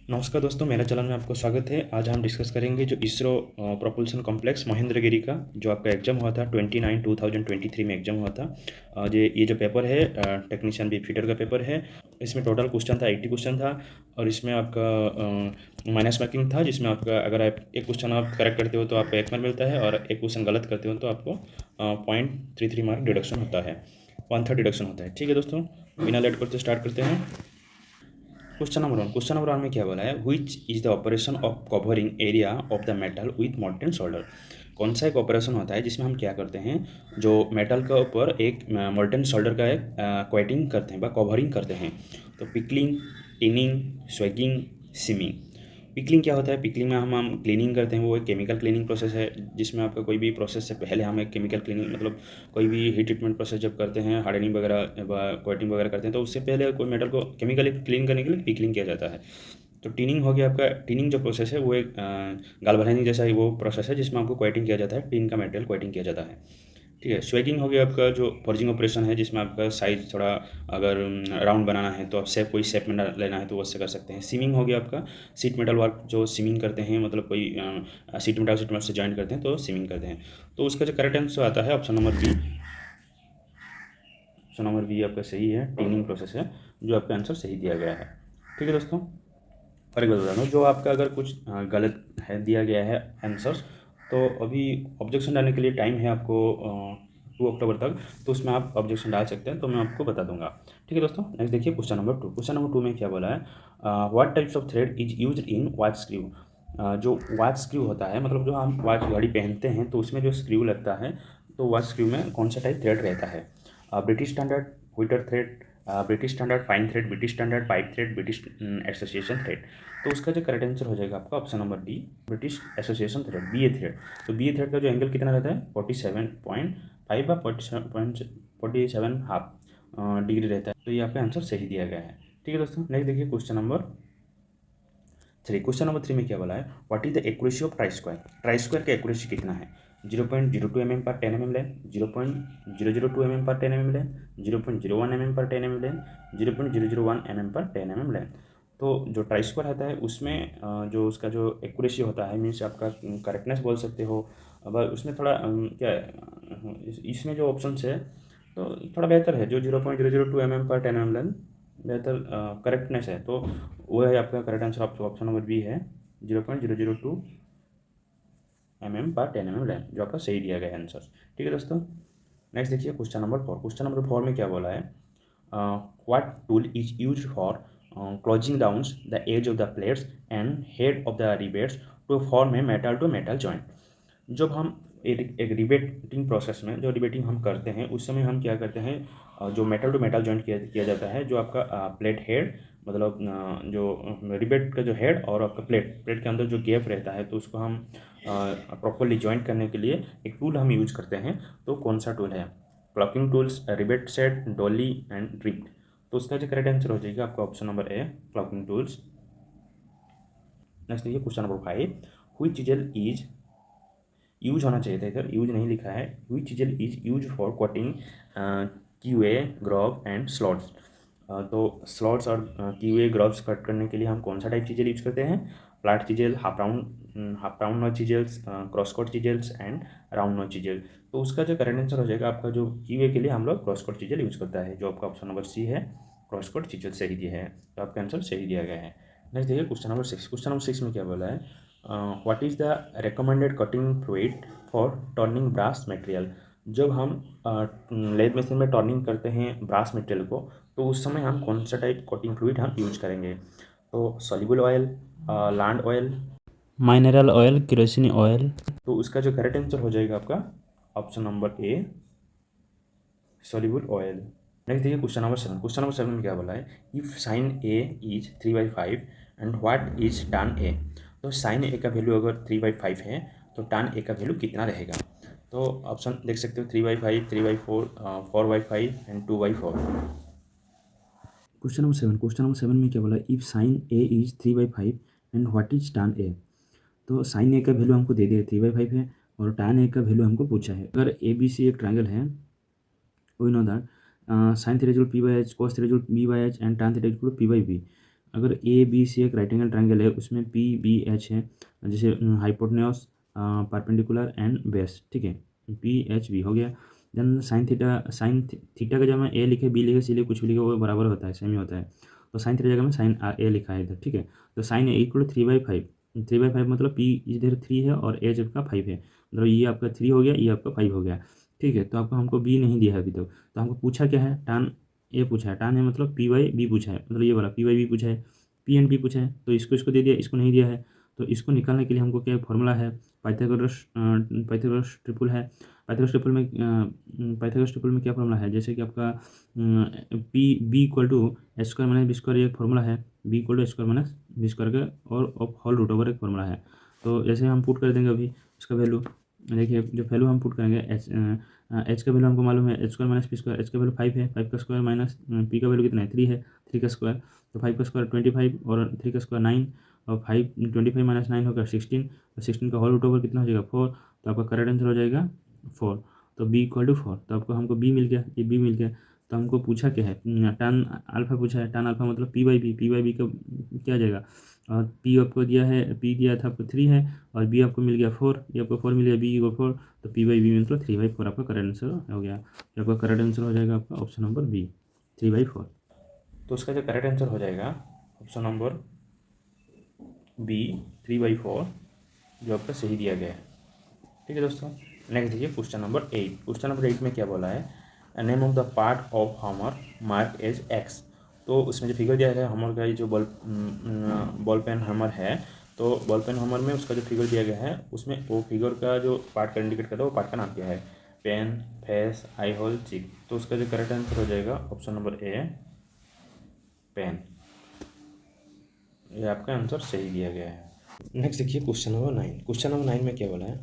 नमस्कार दोस्तों, मेरा चैनल में आपको स्वागत है। आज हम डिस्कस करेंगे जो इसरो प्रोपल्शन कॉम्प्लेक्स महेंद्रगिरी का जो आपका एग्जाम हुआ था 29/2023 में एग्जाम हुआ था। ये जो पेपर है टेक्नीशियन बी फीडर का पेपर है। इसमें टोटल क्वेश्चन था 80 क्वेश्चन था और इसमें आपका माइनस मार्किंग था, जिसमें आपका अगर आप एक क्वेश्चन आप करेक्ट करते हो तो आपको 1 मार्क मिलता है और एक क्वेश्चन गलत करते हो तो आपको 0.33 मार्क डिडक्शन होता है, 1/3 डिडक्शन होता है। ठीक है दोस्तों, बिना लेट करते स्टार्ट करते हैं। क्वेश्चन नंबर 1 में क्या बोला है, which is the operation of covering area of the metal with molten solder. कौन सा एक ऑपरेशन होता है जिसमें हम क्या करते हैं, जो मेटल के ऊपर एक मोल्टेन सोल्डर का एक कोटिंग करते हैं, कवरिंग करते हैं। तो पिकलिंग, टिनिंग, स्वेगिंग, सीमिंग। पिकलिंग क्या होता है, पिकलिंग में हम क्लीनिंग करते हैं, वो एक केमिकल क्लीनिंग प्रोसेस है जिसमें आपका कोई भी प्रोसेस से पहले हम एक केमिकल क्लीनिंग मतलब कोई भी हीट ट्रीटमेंट प्रोसेस जब करते हैं, हार्डनिंग वगैरह कोटिंग वगैरह करते हैं, तो उससे पहले कोई मेटल को केमिकली क्लीन करने के लिए पिकलिंग किया जाता है। तो टिनिंग हो गया आपका। टिनिंग जो प्रोसेस है वो एक गाल्वेनाइजिंग जैसा ही वो प्रोसेस है जिसमें आपको कोटिंग किया जाता है, टिन का मटेरियल कोटिंग किया जाता है। ठीक है। स्वेगिंग हो गया आपका जो फॉर्जिंग ऑपरेशन है, जिसमें आपका साइज थोड़ा अगर राउंड बनाना है तो आप शेप कोई शेप में लेना है तो उससे कर सकते हैं। सीमिंग हो गया आपका सीट मेटल वर्क, जो सीमिंग करते हैं मतलब कोई सीट मेटल से जॉइंट करते हैं तो सीमिंग करते हैं। तो उसका जो करेक्ट आंसर आता है option number B. Option number B आपका सही है, टिनिंग प्रोसेस है जो आपका आंसर सही दिया गया है। ठीक है दोस्तों, और एक बात बता दूँ, जो आपका अगर कुछ गलत है दिया गया है आंसर्स, तो अभी ऑब्जेक्शन डालने के लिए टाइम है आपको 2 अक्टूबर तक, तो उसमें आप ऑब्जेक्शन डाल सकते हैं, तो मैं आपको बता दूंगा। ठीक है दोस्तों, नेक्स्ट देखिए क्वेश्चन नंबर 2 में क्या बोला है, what types of thread is use in watch screw. जो वॉच स्क्रू होता है मतलब जो हम वॉच घड़ी पहनते हैं तो उसमें जो स्क्रू लगता है, तो वॉच स्क्रू में कौन सा टाइप थ्रेड रहता है। British standard, Whitworth thread, British standard fine thread, British standard pipe thread, British association thread. तो उसका जो करेक्ट आंसर हो जाएगा आपका option number D, British association thread, B A thread. तो बी ए थ्रेड का जो एंगल कितना रहता है 47.5 या 47.47 हाफ डिग्री रहता है। तो ये आपका आंसर सही दिया गया है। ठीक है दोस्तों, नेक्स्ट देखिए क्वेश्चन नंबर 3 में क्या बोला है, what is the accuracy of try square. Try square का एक्यूरेसी कितना है, 0.02 mm पर 10 mm लें, 0.002 mm पर 10 mm लें, 0.01 mm पर 10 mm लें, 0.001 mm पर 10 mm लें। तो जो ट्राई स्क्वायर आता है उसमें जो उसका जो एक्यूरेसी होता है मीन्स आपका करेक्टनेस बोल सकते हो। अब उसमें थोड़ा क्या है, इसमें जो ऑप्शन है तो थोड़ा बेहतर है, जो 0.002 mm पर 10 mm लें बेहतर करेक्टनेस है, तो वो है आपका correct answer. Option number B है, 0.002 mm पर 10 mm लें, जो आपका सही दिया गया है आंसर। ठीक है दोस्तों, नेक्स्ट देखिए क्वेश्चन नंबर 4 में क्या बोला है, what tool is use for closing down the edge of the plates and head of the rivets to form a metal to metal joint. जब हम एक रिबेटिंग प्रोसेस में जो रिबेटिंग हम करते हैं उस समय हम क्या करते हैं, जो मेटल टू मेटल जॉइंट किया जाता है, जो आपका प्लेट हेड मतलब जो रिबेट का जो हेड और आपका प्लेट प्लेट के अंदर जो गैप रहता है, तो उसको हम प्रॉपरली जॉइंट करने के लिए एक टूल हम यूज करते हैं। तो कौन सा टूल है, clocking tools, rebate set, Dolly and rib. तो उसका जो करेक्ट आंसर हो जाएगा आपका ऑप्शन नंबर ए, क्लॉकिंग टूल्स। नेक्स्ट देखिए क्वेश्चन नंबर 5, हुई चीजल इज यूज होना चाहिए था, इधर यूज नहीं लिखा है, which chisel is use for cutting keyway groove and slots. तो स्लॉट्स और क्यूए ग्रॉब्स कट करने के लिए हम कौन सा टाइप चीजल यूज करते हैं, flat chisel, half round notch chisels, cross cut chisels and round notch chisel. तो उसका जो करेक्ट आंसर हो जाएगा आपका, जो क्यूए के लिए हम लोग क्रॉस कट चीजल यूज करता है, जो आपका ऑप्शन नंबर सी है, क्रॉस कट चीजल सही दिया है, तो आपका आंसर सही दिया गया है। नेक्स्ट देखिए क्वेश्चन नंबर 6 में क्या बोला है, what is the recommended cutting fluid for turning brass material. जब हम लेथ मशीन में टर्निंग करते हैं ब्रास मटेरियल को, तो उस समय हम कौन सा टाइप कटिंग फ्लूइड हम यूज करेंगे। तो soluble oil, land oil, mineral oil, kerosene oil. तो उसका जो करेक्ट आंसर हो जाएगा आपका option number A, soluble oil. Next देखिए क्वेश्चन नंबर 7 में क्या बोला है, if sine A is 3/5 and what is tan A. तो साइन ए का वैल्यू अगर 3/5 है तो tan ए का वैल्यू कितना रहेगा। तो ऑप्शन देख सकते हो, 3/5, 3/4, 4/5 एंड 2/4। क्वेश्चन नंबर 7 में क्या बोला, if sine A is 3/5 and what is tan A. तो साइन ए का वैल्यू हमको दे दिया 3/5 है और tan ए का वैल्यू हमको पूछा है। अगर ए बी सी एक ट्रायंगल है, we know that sin theta is equal to p by h, cos theta is equal to b by h and tan theta is equal to p by b. अगर A B C एक right angle triangle है, उसमें P B H है, जैसे hypotenuse, perpendicular and base, ठीक है, P H B हो गया। देन साइन थीटा का जब मैं ए लिखे, बी लिखे, सी लिखे, कुछ भी लिखे, वो बराबर होता है, सेम ही होता है। तो साइन थीटा जगह में साइन ए लिखा है इधर, ठीक है। तो साइन ए इक्वल 3/5, 3/5 मतलब पी इधर 3 है और एच आपका 5 है, मतलब ये आपका 3 हो गया, ये आपका 5 हो गया, ठीक है। तो आपको हमको बी नहीं दिया है अभी तक, तो हमको पूछा क्या है, टान ए पूछा है, टान है मतलब पी बाई बी पूछा है, मतलब ये वाला पी बाई बी पूछा है, पी एंड पी पूछा है, तो इसको दे दिया, इसको नहीं दिया है। तो इसको निकालने के लिए हमको क्या फॉर्मूला है, पाइथागोरस ट्रिपल है। पाइथागोरस ट्रिपल में क्या फॉर्मूला है, जैसे कि आपका P B equal to H square minus B square, एक फॉर्मूला है, B equal to H square minus B square का और ऑफ होल रूट ओवर एक फॉर्मूला है। तो जैसे हम पुट कर देंगे अभी इसका वैल्यू, देखिए जो वैल्यू हम पुट करेंगे, एच का वैल्यू हमको मालूम है, H square minus P square, H का वैल्यू 5 है, 5 का स्क्वायर माइनस पी का वैल्यू कितना है, 3 है, 3 का स्क्वायर, तो 5 का स्क्वायर 25 और 3 का स्क्वायर 9, और 25 माइनस 9 होगा 16, और 16 का होल रूट ओवर कितना हो जाएगा 4, तो आपका करेक्ट आंसर हो जाएगा 4। तो बी इक्वल टू 4, तो आपको हमको बी मिल गया, ये बी मिल गया। तो हमको पूछा क्या है, टन अल्फा पूछा है, टन अल्फा मतलब P by B, P by B का क्या आ जाएगा, और पी आपको दिया है, पी दिया था आपको 3 है, और बी आपको मिल गया 4, ये आपको 4 मिल गया, बी को 4, तो पी बाई बी मतलब 3/4 आपका करेक्ट आंसर हो गया। तो आपका करेक्ट आंसर हो जाएगा आपका ऑप्शन नंबर बी, 3/4। तो उसका जो करेक्ट आंसर हो जाएगा ऑप्शन नंबर बी, 3/4, जो आपका सही दिया गया है, ठीक है दोस्तों। नेक्स्ट देखिए क्वेश्चन नंबर 8। क्वेश्चन नंबर 8 में क्या बोला है, name of the part of हमर मार्क एज एक्स। तो उसमें जो फिगर दिया है हमर का, ये जो बॉल पेन हमर है, तो बॉल पेन हमर में उसका जो फिगर दिया गया है, उसमें वो फिगर का जो पार्ट का इंडिकेट करता है, वो पार्ट का नाम क्या है, पेन, फेस, आई होल, चिक। तो उसका जो करेक्ट आंसर हो जाएगा ऑप्शन नंबर ए, पेन। ये आपका आंसर सही दिया गया है। नेक्स्ट देखिए क्वेश्चन नंबर 9। क्वेश्चन नंबर 9 में क्या बोला है,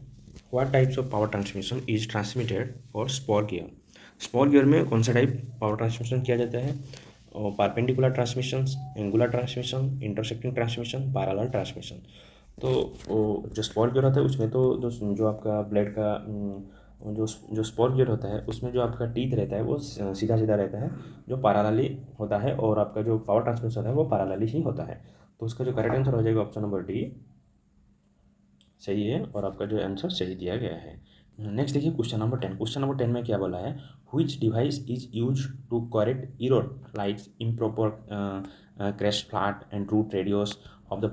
what types of power transmission is transmitted for spar gear. Spar gear में कौन सा टाइप पावर ट्रांसमिशन किया जाता है, और perpendicular transmission, angular transmission, intersecting transmission, parallel transmission. तो वो जो स्पॉर गियर होता है उसमें तो जो आपका ब्लेड का जो स्पॉर गियर होता है, उसमें जो आपका टीथ रहता है वो सीधा सीधा रहता है, जो पैरेलली होता है, और आपका जो पावर ट्रांसमिशन होता है वो पैरेलली ही होता है। तो उसका जो करेक्ट आंसर हो जाएगा ऑप्शन नंबर डी, सही है, और आपका जो आंसर सही दिया गया है। नेक्स्ट देखिए क्वेश्चन नंबर 10। क्वेश्चन नंबर 10 में क्या बोला है, which device is use to correct error like improper crest flat and root radius of the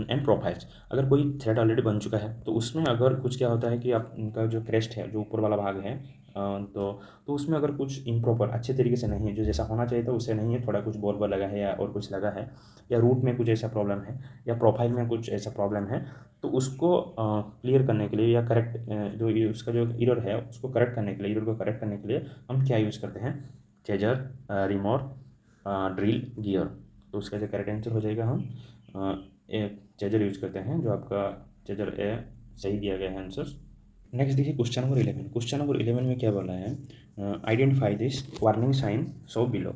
end profiles. अगर कोई थ्रेड ऑलरेडी बन चुका है, तो उसमें अगर कुछ क्या होता है कि आप उनका जो क्रेस्ट है, जो ऊपर वाला भाग है, तो उसमें अगर कुछ इम्प्रॉपर अच्छे तरीके से नहीं है, जो जैसा होना चाहिए था उससे नहीं है, थोड़ा कुछ बोर बोर लगा है या और कुछ लगा है, या रूट में कुछ ऐसा प्रॉब्लम है, या प्रोफाइल में कुछ ऐसा प्रॉब्लम है, तो उसको क्लियर करने के लिए, या करेक्ट जो ये उसका जो एरर है उसको करेक्ट करने के लिए, एरर को करेक्ट करने के लिए हम क्या यूज़ करते हैं, चेजर, रिमोर, ड्रिल, गियर। तो उसका जो करेक्ट आंसर हो जाएगा, हम चेजर यूज करते हैं, जो आपका चेजर ए सही दिया गया है आंसर। नेक्स्ट देखिए क्वेश्चन नंबर 11। क्वेश्चन नंबर 11 में क्या बोला है, identify this warning sign shown below.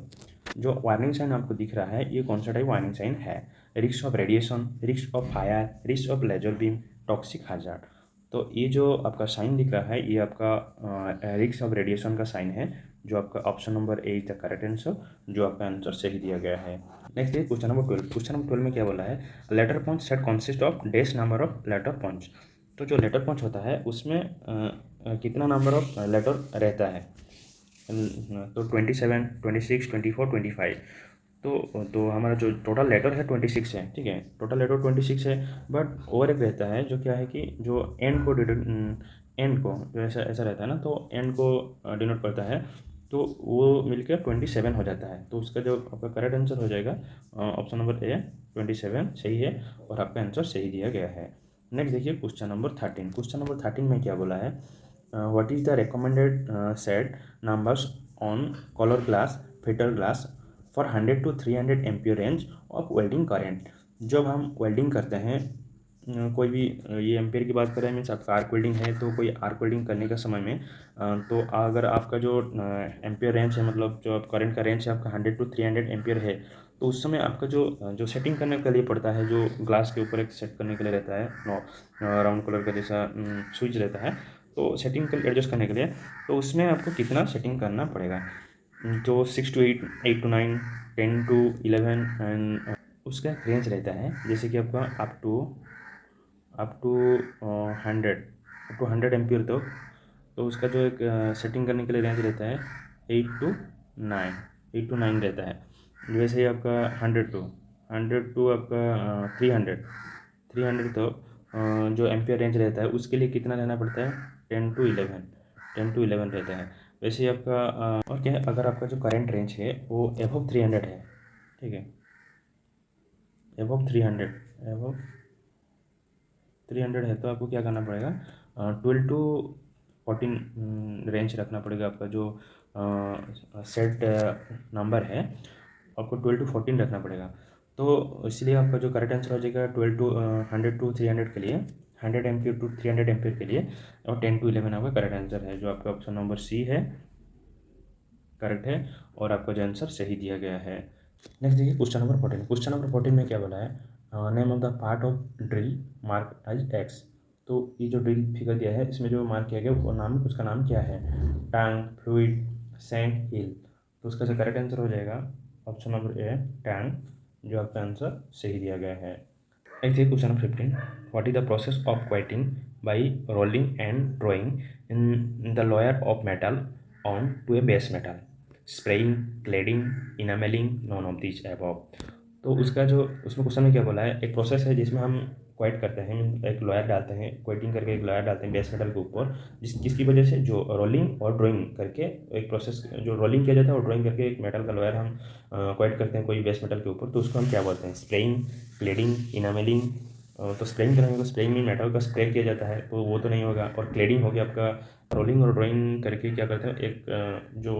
जो वार्निंग साइन आपको दिख रहा है, ये कौन सा टाइप वार्निंग साइन है, risk of radiation, risk of fire, risk of laser beam, toxic hazard. तो ये जो आपका साइन दिख रहा है, ये आपका रिस्क ऑफ रेडिएशन का साइन है, जो आपका option number A is the correct answer, जो आपका आंसर सही दिया गया है। नेक्स्ट है क्वेश्चन नंबर 12। क्वेश्चन नंबर 12 में क्या बोला है, letter punch set consist of dash number of letter punch. तो जो लेटर पंच होता है उसमें कितना नंबर ऑफ लेटर रहता है, तो 27, 26, 24, 25। तो हमारा जो टोटल लेटर है 26 है, ठीक है, टोटल लेटर 26 है, बट और एक रहता है जो क्या है कि जो एंड को जो ऐसा ऐसा रहता है ना, तो एंड को डिनोट करता है, तो वो मिलकर 27 हो जाता है। तो उसका जो आपका करेक्ट आंसर हो जाएगा ऑप्शन नंबर ए, 27 सही है, और आपका आंसर सही दिया गया है। नेक्स्ट देखिए क्वेश्चन नंबर 13। क्वेश्चन नंबर 13 में क्या बोला है, what is the recommended set numbers on colour glass, fitter glass for 100 to 300 ampere range of welding current. जब हम वेल्डिंग करते हैं, कोई भी ये एम्पियर की बात करें, मीन्स आपका आर्क वेल्डिंग है, तो कोई आर्क वेल्डिंग करने का समय में तो अगर आपका जो एम्पियर रेंज है, मतलब जो करंट का रेंज है आपका 100 to 300 एम्पियर है, तो उस समय आपका जो सेटिंग करने के लिए पड़ता है, जो ग्लास के ऊपर एक सेट करने के लिए रहता है, राउंड कलर का जैसा स्विच रहता है, तो सेटिंग एडजस्ट करने के लिए, तो उसमें आपको कितना सेटिंग करना पड़ेगा, तो 6 to 8, 8 to 9, 10 to 11 एंड उसका एक रेंज रहता है, जैसे कि आपका अप टू 100 एम्पियर तक। तो उसका जो एक सेटिंग करने के लिए रेंज रहता है 8 to 9 रहता है। जैसे ही आपका 100 टू आपका 300 तो जो एम्पियर रेंज रहता है उसके लिए कितना रहना पड़ता है, 10 to 11 रहता है। वैसे ही आपका और क्या है, अगर आपका जो करंट रेंज है वो एबव 300 है, ठीक है, एबव 300 है, तो आपको क्या करना पड़ेगा, 12 to 14 रेंज रखना पड़ेगा। आपका जो सेट नंबर है आपको 12 to 14 रखना पड़ेगा। तो इसलिए आपका जो करेक्ट आंसर हो जाएगा 100 to 300 के लिए, 100 एम्पियर टू 300 एम्पियर के लिए, और 10 to 11 आपका करेक्ट आंसर है, जो आपका ऑप्शन नंबर सी है करेक्ट है, और आपका जो आंसर सही दिया गया है। नेक्स्ट देखिए क्वेश्चन नंबर 14। क्वेश्चन नंबर 14 में क्या बोला है, name of the part of drill mark as X. तो ये जो ड्रिल फिगर दिया है इसमें जो मार्क किया गया वो नाम, उसका नाम क्या है, टांग, फ्लूइड, सैंड, हिल। तो उसका जो करेक्ट आंसर हो जाएगा ऑप्शन नंबर ए टांग, जो आपका आंसर सही दिया गया है। नेक्स्ट देखिए question number 15। What is the process of coating by rolling and drawing in the layer of metal on to a base metal, spraying, cladding, enamelling, none of this above. तो उसका जो उसमें question में क्या बोला है, एक प्रोसेस है जिसमें हम क्वाइट करते हैं, एक लोयर डालते हैं, क्वाइटिंग करके एक लोयर डालते हैं बेस मेटल के ऊपर, जिसकी वजह से जो रोलिंग और ड्राइंग करके एक प्रोसेस, जो रोलिंग किया जाता है और ड्राइंग करके एक मेटल का लोयर हम क्वाइट करते हैं कोई बेस मेटल के ऊपर, तो उसको हम क्या बोलते हैं, स्प्रेइंग, क्लेडिंग, इनामेलिंग। तो स्प्रेइंग करेंगे तो स्प्रेइंग में मेटल का स्प्रे किया जाता है, तो वो तो नहीं होगा। और क्लेडिंग हो गया आपका, रोलिंग और ड्राइंग करके क्या करते हैं, एक जो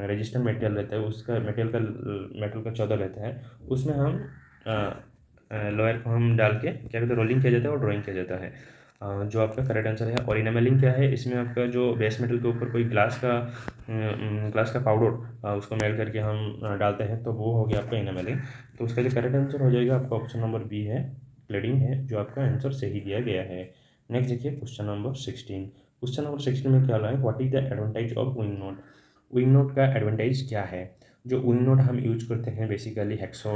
रेजिस्टेंट मटेरियल रहता है उसका मेटल का चौदर रहता है, उसमें हम लोयर को हम डाल के क्या कहते हैं, रोलिंग किया जाता है और ड्राइंग किया जाता है। जो आपका करेक्ट आंसर है। और इनामेलिंग क्या है, इसमें आपका जो बेस मेटल के ऊपर कोई ग्लास का पाउडर उसको मेल्ट करके हम डालते हैं, तो वो हो गया आपका इनामेलिंग। तो उसका जो करेक्ट आंसर हो जाएगा आपका ऑप्शन नंबर बी है, क्लेडिंग है, जो आपका आंसर सही दिया गया है। नेक्स्ट देखिए क्वेश्चन नंबर 16। क्वेश्चन नंबर 16 में क्या है, what is the advantage of wing note. Wing note का एडवांटेज क्या है। जो विंग नोट हम यूज करते हैं बेसिकली हेक्सो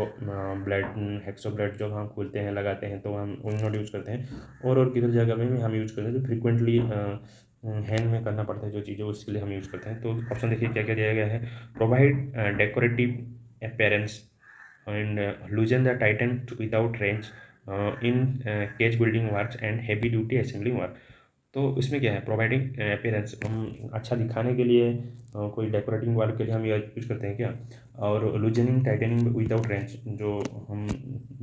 ब्लेड जो हम खोलते हैं लगाते हैं, तो हम विंग नोट यूज करते हैं। और किधर जगह में भी हम यूज करते हैं, जो फ्रिक्वेंटली हैंड में करना पड़ता है जो चीज़ें, उसके लिए हम यूज करते हैं। तो ऑप्शन देखिए क्या क्या दिया गया है, provide decorative appearance and loosen the tighten without range in cage building works and heavy duty assembling work। तो इसमें क्या है, प्रोवाइडिंग अपीयरेंस, हम अच्छा दिखाने के लिए कोई डेकोरेटिंग वर्क के लिए हम यूज करते हैं क्या। और लूजनिंग टाइटनिंग विदाउट रेंज,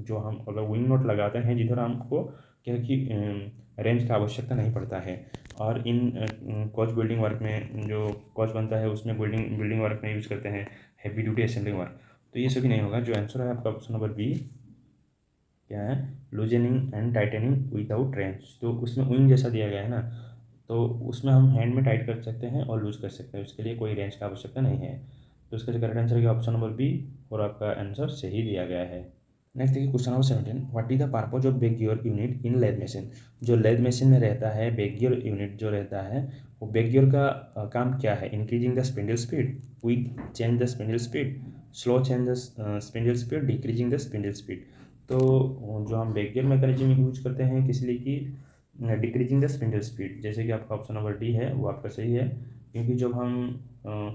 जो हम अगर विंग नोट लगाते हैं जिधर हमको क्या है कि रेंज का आवश्यकता नहीं पड़ता है। और इन कोच बिल्डिंग वर्क में जो कोच बनता है उसमें बिल्डिंग वर्क में यूज करते हैं हैवी ड्यूटी असेंबलिंग वर्क। तो ये सभी नहीं होगा, जो आंसर है आपका ऑप्शन नंबर बी क्या है, loosening and tightening without range. तो उसमें विंग जैसा दिया गया है ना, तो उसमें हम हैंड में टाइट कर सकते हैं और लूज कर सकते हैं, उसके लिए कोई रेंज का आवश्यकता नहीं है। तो इसका जो करेक्ट आंसर है ऑप्शन नंबर बी, और आपका आंसर सही दिया गया है। नेक्स्ट देखिए question number 17। What is the purpose of back gear unit in lathe machine. जो लेथ मशीन में रहता है बैक गियर यूनिट जो रहता है, वो बैक गियर का काम क्या है, increasing the spindle speed, quick change the spindle speed, slow change the spindle speed, decreasing the spindle speed. तो जो हम बैक गियर मैकेनिज्म यूज करते हैं किस लिए कि डिक्रीजिंग द स्पिंडल स्पीड, जैसे कि आपका ऑप्शन नंबर डी है वो आपका सही है। क्योंकि जब हम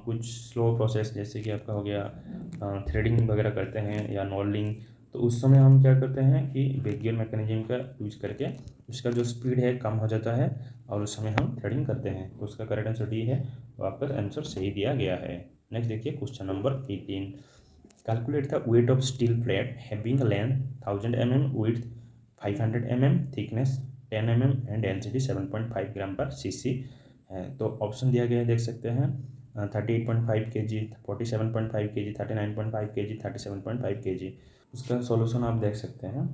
कुछ स्लो प्रोसेस जैसे कि आपका हो गया थ्रेडिंग वगैरह करते हैं या नॉलिंग, तो उस समय हम क्या करते हैं कि बैक गियर मैकेनिज्म का यूज करके उसका जो स्पीड है कम हो जाता है, और उस समय हम थ्रेडिंग करते हैं। तो उसका करेक्ट आंसर डी है, तो आपका आंसर सही दिया गया है। नेक्स्ट देखिए question number 18। Calculate the weight of steel plate having length 1000 mm, width 500 mm, thickness 10 mm and density 7.5 ग्राम पर cc है। तो ऑप्शन दिया गया है देख सकते हैं, 38.5 kg, 47.5 kg, 39.5 kg, 37.5 kg। उसका सॉल्यूशन आप देख सकते हैं।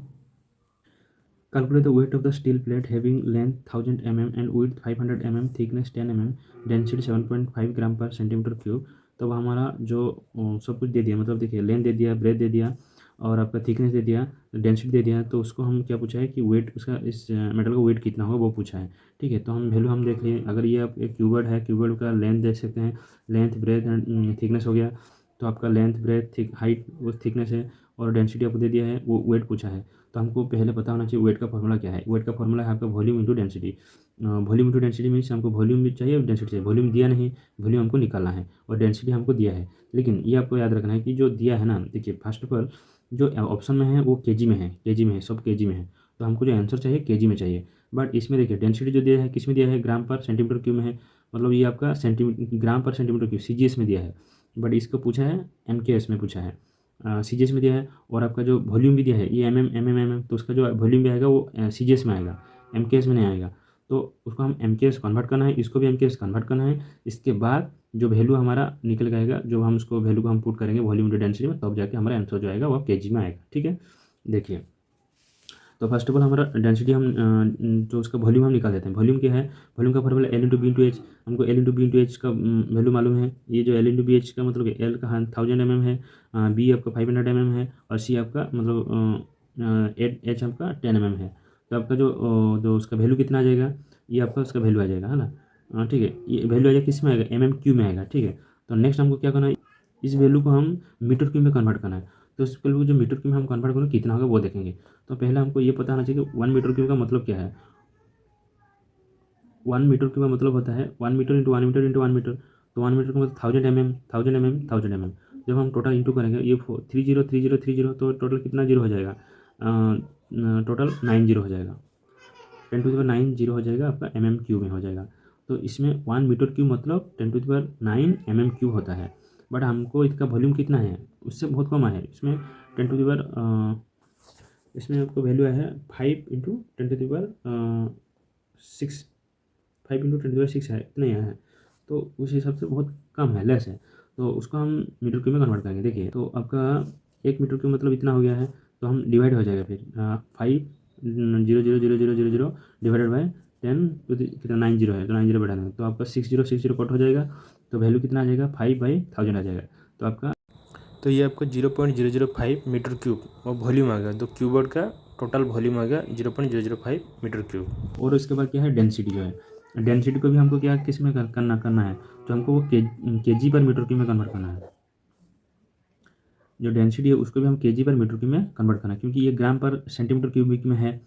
Calculate the weight of the steel plate having length 1000 mm and width 500 mm, thickness 10 mm, density 7.5 ग्राम पर सेंटीमीटर क्यूब। तो हमारा जो सब कुछ दे दिया, मतलब देखिए लेंथ दे दिया, ब्रेथ दे दिया, और आपका थिकनेस दे दिया, डेंसिटी दे दिया। तो उसको हम क्या पूछा है कि वेट, उसका इस मेटल का वेट कितना होगा वो पूछा है। ठीक है, तो हम वैल्यू हम देख लिए। अगर ये आप एक क्यूबर्ड है, क्यूबर्ड का लेंथ देख सकते हैं, लेंथ ब्रेथ एंड थिकनेस हो गया। तो आपका लेंथ ब्रेथ हाइट वो थिकनेस है, और डेंसिटी आपको दे दिया है, वो वेट पूछा है। तो हमको पहले पता होना चाहिए वेट का फॉर्मूला क्या है। वेट का फॉर्मूला है आपका volume into density. Volume into density means हमको वॉल्यूम भी चाहिए और डेंसिटी चाहिए। वॉल्यूम दिया नहीं, वॉल्यूम हमको निकालना है, और डेंसिटी हमको दिया है। लेकिन ये आपको याद रखना है कि जो दिया है ना, देखिए फर्स्ट ऑफ ऑल जो ऑप्शन में है वो केजी में है, केजी में है, सब केजी में है। तो हमको जो आंसर चाहिए केजी में चाहिए। बट इसमें देखिए डेंसिटी जो दिया है किस में दिया है, ग्राम पर सेंटीमीटर क्यूब में है। मतलब ये आपका ग्राम पर सेंटीमीटर क्यूब सीजीएस में दिया है। बट इसको पूछा है एमकेएस में पूछा है, सीजीएस में दिया है। और आपका जो वॉल्यूम भी दिया है ये एमएम, तो उसका जो वॉल्यूम भी आएगा वो सीजीएस में आएगा, एमकेएस में नहीं आएगा। तो उसको हम एमकेएस कन्वर्ट करना है, इसको भी एमकेएस कन्वर्ट करना है। इसके बाद जो वैल्यू हमारा निकल आएगा, जो हम उसको वैल्यू को हम पुट करेंगे वॉल्यूम इंटू डेंसिटी में, तब जाके हमारा आंसर जो आएगा वो केजी में आएगा। ठीक है, देखिए तो फर्स्ट ऑफ ऑल हमारा डेंसिटी हम जो उसका वॉल्यूम हम निकाल देते हैं। वॉल्यूम क्या है, वॉल्यूम का formula L into B into H. हमको L into B into H का वैल्यू मालूम है। ये जो एल इंटू बी एच का मतलब एल का 1000 mm है, बी आपका 500 mm है, और सी आपका मतलब एच आपका 10 mm है। तो आपका जो उसका वैल्यू कितना आ जाएगा, ये आपका उसका वैल्यू आ जाएगा, है ना। ठीक है, ये वैल्यू आ जाएगा किस में आएगा, एम एम क्यू में आएगा। ठीक है, तो नेक्स्ट हमको क्या करना है, इस वैल्यू को हम मीटर क्यूब में कन्वर्ट करना है। तो इस वैल्यू को जो मीटर क्यूब में हम कन्वर्ट करेंगे कितना होगा वो देखेंगे। तो पहले हमको ये पता होना चाहिए कि 1 मीटर क्यूब का मतलब क्या है। 1 मीटर क्यूब का मतलब होता है 1 metre into 1 metre into 1 metre. तो 1 मीटर का मतलब 1000 mm, 1000 mm, 1000 mm। जब हम टोटल इंटू करेंगे ये 30 30 30, तो टोटल कितना जीरो हो जाएगा, टोटल 9 जीरो हो जाएगा, 10 to the 9 जीरो हो जाएगा आपका mm³ में हो जाएगा। तो इसमें 1 मीटर क्यूब मतलब 10 to the 9 mm³ होता है। बट हमको इसका वॉल्यूम कितना है, उससे बहुत कम है। इसमें 10 to the इसमें आपको वैल्यू है 5 into 10 to the 6, 5 into 10 to the 6 है, इतना ही है। तो उस हिसाब से बहुत कम है, लेस है। तो उसको हम मीटर क्यूब में कन्वर्ट करेंगे। देखिए तो आपका 1 मीटर क्यूब मतलब इतना हो गया है। तो हम डिवाइड हो जाएगा फिर 5 0 0 0 0 0 0 0 डिवाइडेड बाई 10 कितना 9 जीरो है, तो 9 जीरो बढ़ा देंगे तो आपका 6 0 कट हो जाएगा। तो वैल्यू कितना आ जाएगा 5/1000 आ जाएगा। तो आपका तो ये आपको 0.005 मीटर क्यूब और वॉल्यूम आ गया। तो क्यूबर्ड का टोटल वॉल्यूम आ गया 0.005 मीटर क्यूब। और उसके बाद क्या है डेंसिटी जो है, डेंसिटी को भी हमको क्या किस में करना है, तो हमको वो केजी पर मीटर क्यूब में कन्वर्ट करना है। जो डेंसिटी है उसको भी हम केजी पर मीटर क्यूब में कन्वर्ट करना है, क्योंकि ये ग्राम पर सेंटीमीटर क्यूबिक में है।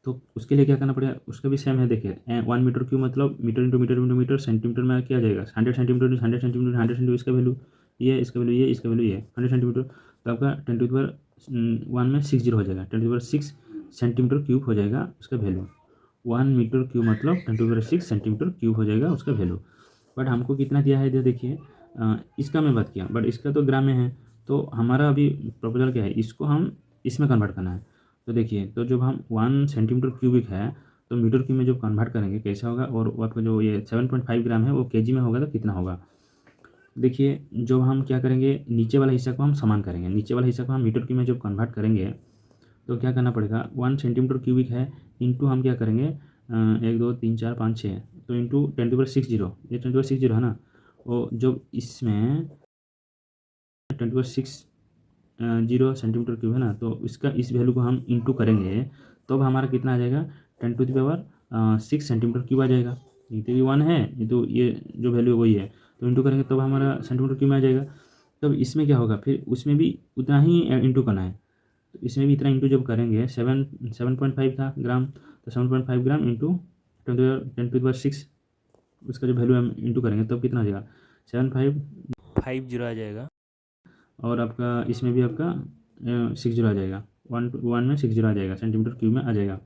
तो उसके लिए क्या करना पड़ेगा, उसका भी सेम है। देखिए 1 मीटर क्यूब मतलब metre into metre into metre, centimetre में क्या आ जाएगा 100 सेंटीमीटर, 100 सेंटीमीटर, 100 सेंटीमीटर, इसका वैल्यू ये, इसका वैल्यू ये, इसका वैल्यू ये 100 सेंटीमीटर। तो आपका 10 to the 1 में 6 जीरो हो जाएगा, 10 to the 6 सेंटीमीटर क्यूब हो जाएगा उसका वैल्यू। 1 मीटर क्यूब मतलब 10 to the 6 सेंटीमीटर क्यूब हो जाएगा उसका वैल्यू। बट हमको कितना दिया है इधर देखिए, इसका मैं बात किया, बट इसका तो ग्राम में है। तो हमारा अभी प्रपोजल क्या है, इसको हम इसमें कन्वर्ट करना है। तो देखिए तो जब हम 1 सेंटीमीटर क्यूबिक है तो मीटर क्यूब में जब कन्वर्ट करेंगे कैसा होगा, और आपका जो ये 7.5 ग्राम है वो केजी में होगा तो कितना होगा। देखिए जब हम क्या करेंगे, नीचे वाला हिस्सा को हम समान करेंगे, नीचे वाला हिस्सा को हम मीटर क्यूब में जब कन्वर्ट करेंगे तो क्या करना पड़ेगा, 1 सेंटीमीटर क्यूबिक है इंटू हम क्या करेंगे 1 2 3 4 5 6, तो इंटू 10 to the 6 जीरो, ये 10 to the 6 जीरो है ना। और जब इसमें 10 to the 6 zero centimetre cube है ना, तो इसका इस वैल्यू को हम इंटू करेंगे तो हमारा कितना आ जाएगा 10 to the 6 सेंटीमीटर क्यूब आ जाएगा। ये तो ये 1 है, ये तो ये जो वैल्यू वही है, तो इंटू करेंगे तब हमारा सेंटीमीटर क्यूब में आ जाएगा। तब इसमें क्या होगा, फिर उसमें भी उतना ही इंटू करना है। तो इसमें भी इतना इंटू जब करेंगे 7.5 था ग्राम, तो 7.5 ग्राम इंटू 10 to the 6 उसका जो वैल्यू हम इंटू करेंगे तब कितना आ जाएगा 50 आ जाएगा। और आपका इसमें भी आपका 6 जीरो आ जाएगा, 1 में 6 जीरो आ जाएगा, सेंटीमीटर क्यूब में आ जाएगा।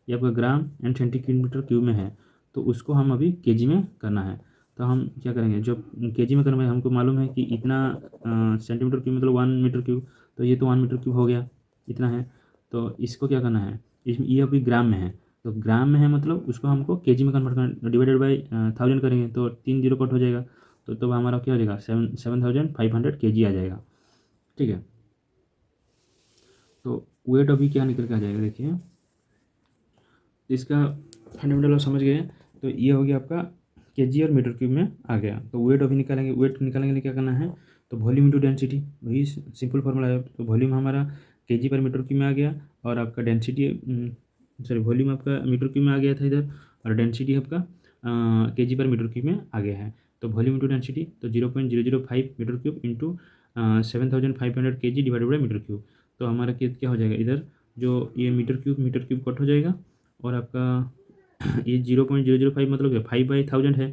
ये आपका ग्राम एंड सेंटीमीटर क्यूब में है। तो उसको हम अभी केजी में करना है। तो हम क्या करेंगे, जब केजी में करना है हमको मालूम है कि इतना सेंटीमीटर क्यूब मतलब 1 मीटर क्यूब, तो ये तो 1 मीटर क्यूब हो गया, इतना है। तो इसको क्या करना है, इसमें ये अभी ग्राम में है, तो ग्राम में है मतलब उसको हमको केजी में कन्वर्ट करना, डिवाइडेड बाई 1000 करेंगे तो 3 जीरो कट हो जाएगा। तो तब हमारा क्या हो जाएगा 7500 kg आ जाएगा। ठीक है, तो वेट अभी क्या निकल के आ जाएगा देखिए, इसका फंडामेंटल समझ गए। तो ये हो गया आपका केजी और मीटर क्यूब में आ गया। तो वेट अभी निकालेंगे, वेट निकालने के लिए क्या करना है, तो वॉल्यूम इंटू डेंसिटी, वही सिंपल फार्मूला है। तो वॉल्यूम हमारा केजी पर मीटर क्यूब में आ गया, और आपका डेंसिटी सॉरी वॉल्यूम आपका मीटर क्यूब में आ गया था इधर, और डेंसिटी आपका केजी पर मीटर क्यूब में आ गया है। तो वॉल्यूम इंटू डेंसिटी तो 0.005 metre cube into 7500 kg divided by metre cube. तो हमारा क्या हो जाएगा, इधर जो ये मीटर क्यूब कट हो जाएगा और आपका ये 0.005 मतलब क्या 5/1000 है,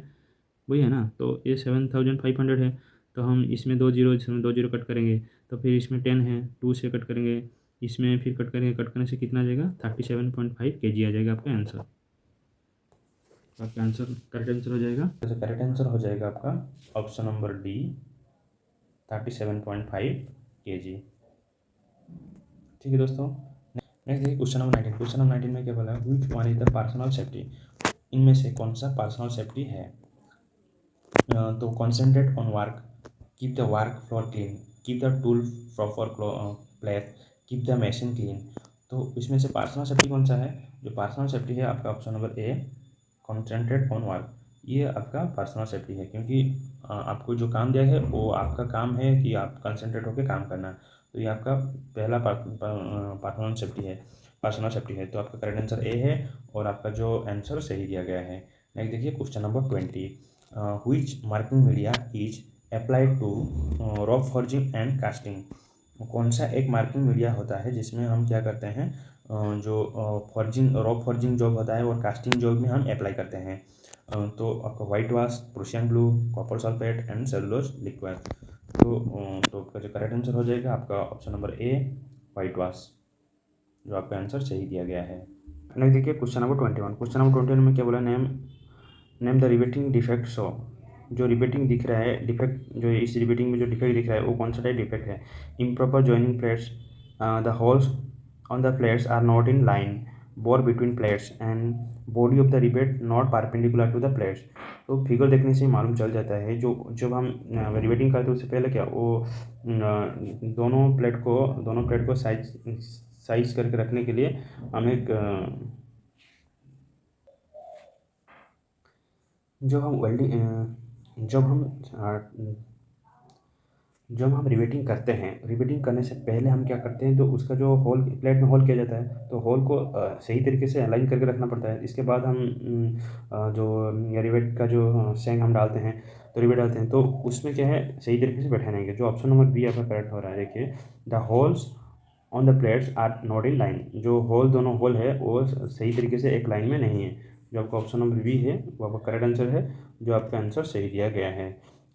वही है ना। तो ये 7500 है, तो हम इसमें 2 जीरो कट करेंगे, तो फिर इसमें 10 है, 2 से कट करेंगे, इसमें फिर कट करेंगे, कट करने से कितना आ जाएगा 37.5 kg आ जाएगा आपका आंसर। तो आपका आंसर करेक्ट आंसर हो जाएगा। तो करेक्ट आंसर हो जाएगा आपका ऑप्शन नंबर डी 37.5 kg। ठीक है दोस्तों, नेक्स्ट देखिए क्वेश्चन नंबर 19। क्वेश्चन नंबर 19 में क्या बोला है, which one is the personal safety, इनमें से कौन सा पर्सनल सेफ्टी है। तो concentrate on work, keep the work floor clean, keep the tool proper place, keep the machine clean. तो इसमें से पर्सनल सेफ्टी कौन सा है, जो पर्सनल सेफ्टी है आपका option number A concentrate on work, ये आपका पर्सनल सेफ्टी है, क्योंकि आपको जो काम दिया है वो आपका काम है कि आप कंसंट्रेट होकर काम करना, तो ये आपका पहला पर्सनल सेफ्टी है। तो आपका करेक्ट आंसर ए है और आपका जो आंसर सही दिया गया है। नेक्स्ट देखिए question number 20, which marking media is applied to rock forging and casting. कौन सा एक मार्किंग मीडिया होता है जिसमें हम क्या करते हैं, जो रॉक फॉर्जिंग जॉब होता है और कास्टिंग जॉब में हम अप्लाई करते हैं। तो आपका white wash, Prussian blue, copper sulphate and cellulose liquid. तो आपका जो करेक्ट आंसर हो जाएगा आपका ऑप्शन नंबर ए वाइट वाश, जो आपका आंसर सही दिया गया है। नेक्स्ट देखिए क्वेश्चन नंबर 21। क्वेश्चन नंबर 21 में क्या बोला, name the riveting defect show. जो रिवेटिंग दिख रहा है, डिफेक्ट जो इस रिवेटिंग में जो डिफेक्ट दिख रहा है वो कौन सा टाइप डिफेक्ट है। Improper joining plates, the holes on the plates are not in line, bore between plates and body of the rivet not perpendicular to the plates. तो फिगर देखने से मालूम चल जाता है, जो जब हम रिवेटिंग करते हैं उससे पहले क्या वो दोनों प्लेट को साइज करके रखने के लिए हम एक जब हम रिवेटिंग करते हैं, रिवेटिंग करने से पहले हम क्या करते हैं, तो उसका जो होल प्लेट में होल किया जाता है, तो होल को सही तरीके से अलाइन करके रखना पड़ता है। इसके बाद हम जो रिवेट का जो सेंग हम डालते हैं, तो रिवेट डालते हैं, तो उसमें क्या है सही तरीके से बैठानेंगे। जो ऑप्शन नंबर बी आपका करेक्ट हो रहा है। देखिए the holes on the plates are not in line, जो दोनों होल है वो सही तरीके से एक लाइन में नहीं है। जो आपका ऑप्शन नंबर बी है वो आपका करेक्ट आंसर है, जो आपका आंसर सही दिया गया है।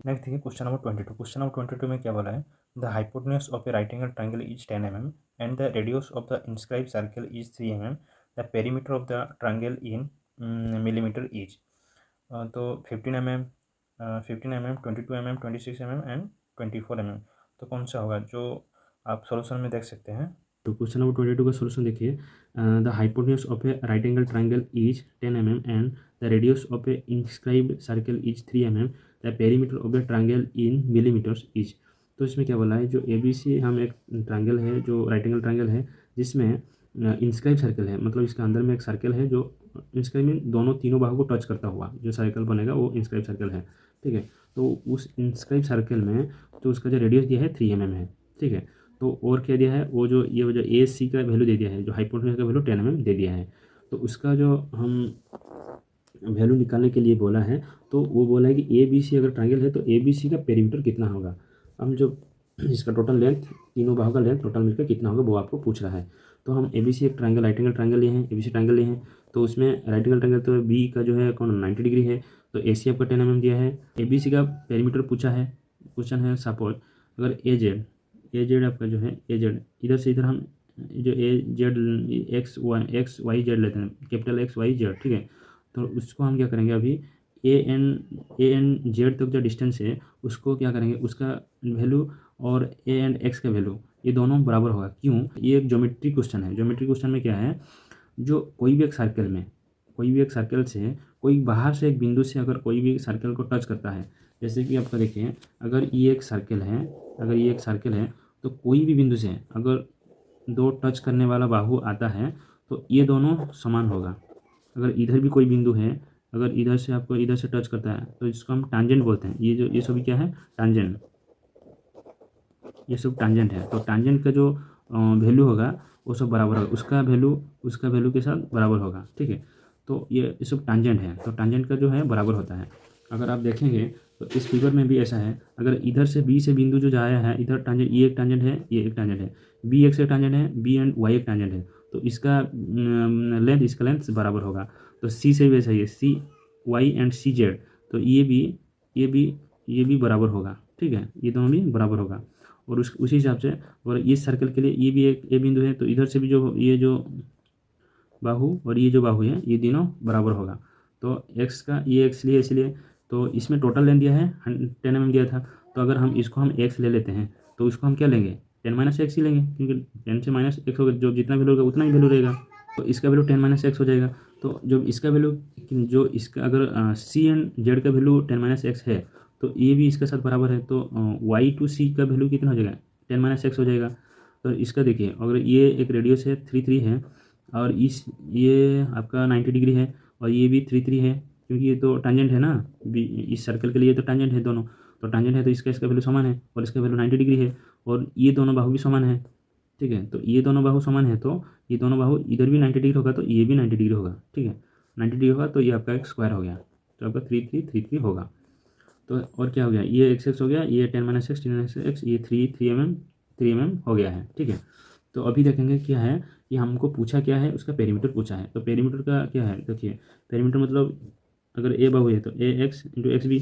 नेक्स्ट देखिए क्वेश्चन नंबर 22। क्वेश्चन नंबर 22 में क्या बोला है, the hypotenuse of A right angle triangle is 10 mm and the radius of the inscribed circle is 3 mm, the perimeter of the triangle in millimetre is. तो 15 mm, 15 mm, 22 mm, 26 mm and 24 mm। तो कौन सा होगा, जो आप solution में देख सकते हैं। तो क्वेश्चन नंबर 22 का सोल्यूशन देखिए, the hypotenuse of A right angle triangle is 10 mm and the radius of A inscribed circle is 3 mm, the perimeter of the triangle in millimetres is. तो इसमें क्या बोला है, जो ABC हम एक ट्रायंगल है, जो राइट एंगल ट्रायंगल है जिसमें इंस्क्राइब सर्कल है, मतलब इसके अंदर में एक सर्कल है जो इंस्क्राइब में दोनों तीनों बाहु को टच करता हुआ जो सर्कल बनेगा वो इंस्क्राइब सर्कल है। ठीक है, तो उस इंस्क्राइब सर्कल में तो उसका जो रेडियस दिया है 3 mm है। ठीक है, तो और क्या दिया है, वो जो AC का वैल्यू दे दिया है, जो हाइपोटेन्यूज का वैल्यू 10 mm दे दिया है। तो उसका जो हम वैल्यू निकालने के लिए बोला है, तो वो बोला है कि ABC अगर ट्रायंगल है तो ABC का पेरीमीटर कितना होगा। हम जो इसका टोटल लेंथ, तीनों बाहु का लेंथ टोटल मिलकर कितना होगा वो आपको पूछ रहा है। तो हम ABC एक ट्रायंगल राइट एंगल ट्रायंगल लिए हैं, ABC ट्रायंगल लिए हैं, तो उसमें राइट एंगल ट्रायंगल तो B का जो है कौन 90 डिग्री है, तो AC आपका 10 mm दिया है। ABC का पेरीमीटर पूछा है, क्वेश्चन है सपोज अगर AZ आपका जो है AZ, इधर से इधर हम जो AZ एक्स वाई जेड लेते हैं, कैपिटल XYZ। ठीक है, तो उसको हम क्या करेंगे, अभी AN Z तक जो डिस्टेंस है उसको क्या करेंगे, उसका वैल्यू और A एंड X का वैल्यू ये दोनों बराबर होगा। क्यों, ये एक ज्योमेट्री क्वेश्चन है। ज्योमेट्री क्वेश्चन में क्या है, जो कोई भी एक सर्कल से कोई बाहर से एक बिंदु से अगर कोई भी सर्कल को टच करता है, जैसे कि आपका देखिए अगर ये एक सर्कल है, तो कोई भी बिंदु से अगर दो टच करने वाला बाहु आता है तो ये दोनों समान होगा। अगर इधर भी कोई बिंदु है, अगर इधर से आपको इधर से टच करता है तो इसको हम टांजेंट बोलते हैं। ये सभी क्या है, टांजेंट, ये सब टांजेंट है। तो टांजेंट का जो वैल्यू होगा वो सब बराबर होगा, उसका वैल्यू के साथ बराबर होगा। ठीक है, तो ये सब टांजेंट है, तो टांजेंट का जो है बराबर होता है। अगर आप देखेंगे तो इस फिगर में भी ऐसा है, अगर इधर से बी से बिंदु जो जाया है, इधर टांजेंट, ये एक टांजेंट है, ये एक टांजेंट है, बी एक्स एक टांजेंट है, बी एंड वाई एक टांजेंट है, तो इसका लेंथ, इसका लेंथ बराबर होगा। तो सी से भी ऐसा ही है, सी वाई एंड सी जेड, तो ये भी ये भी बराबर होगा, ठीक है, ये दोनों भी बराबर होगा। और उसी हिसाब से, और इस सर्कल के लिए ये भी एक ए बिंदु है, तो इधर से भी जो ये जो बाहु और ये जो बाहु है, ये तीनों बराबर होगा। तो एक्स का ये एक्स लिए इसलिए, तो इसमें टोटल लेंथ दिया है 10 mm दिया था, तो अगर हम इसको हम एक्स ले लेते हैं तो उसको हम क्या लेंगे, 10 - x ही लेंगे, क्योंकि 10 से -x होगा, जो जितना वैल्यू होगा उतना ही वैल्यू रहेगा। तो इसका वैल्यू 10 - x हो जाएगा। तो जो इसका वैल्यू, जो इसका अगर सी एंड जेड का वैल्यू 10 - x है, तो ये भी इसके साथ बराबर है, तो वाई टू सी का वैल्यू कितना हो जाएगा, 10 - x हो जाएगा। तो इसका देखिए, अगर ये एक रेडियस है 3 3 है, और ये आपका 90 डिग्री है, और ये भी 3 3 है, क्योंकि ये तो टांजेंट है ना, इस सर्कल के लिए तो टांजेंट है दोनों, तो टांजेंट है तो इसका वैल्यू समान है, और इसका वैल्यू 90 डिग्री है, और ये दोनों बाहु भी समान है, ठीक है। तो ये दोनों बाहु समान है, तो ये दोनों बाहु इधर भी 90 डिग्री होगा, तो ये भी 90 डिग्री होगा, ठीक है, 90 डिग्री होगा, तो ये आपका एक स्क्वायर हो गया, तो आपका 3 3 3 3 होगा। तो और क्या हो गया, ये एक्स एक्स हो गया, ये 10 - x 10 - x, ये 3 हो गया है, ठीक है। तो अभी देखेंगे क्या है कि हमको पूछा क्या है, उसका पेरीमीटर पूछा है। तो पेरीमीटर का क्या है, देखिए, पेरीमीटर मतलब अगर ए बाहु है तो A X into X B,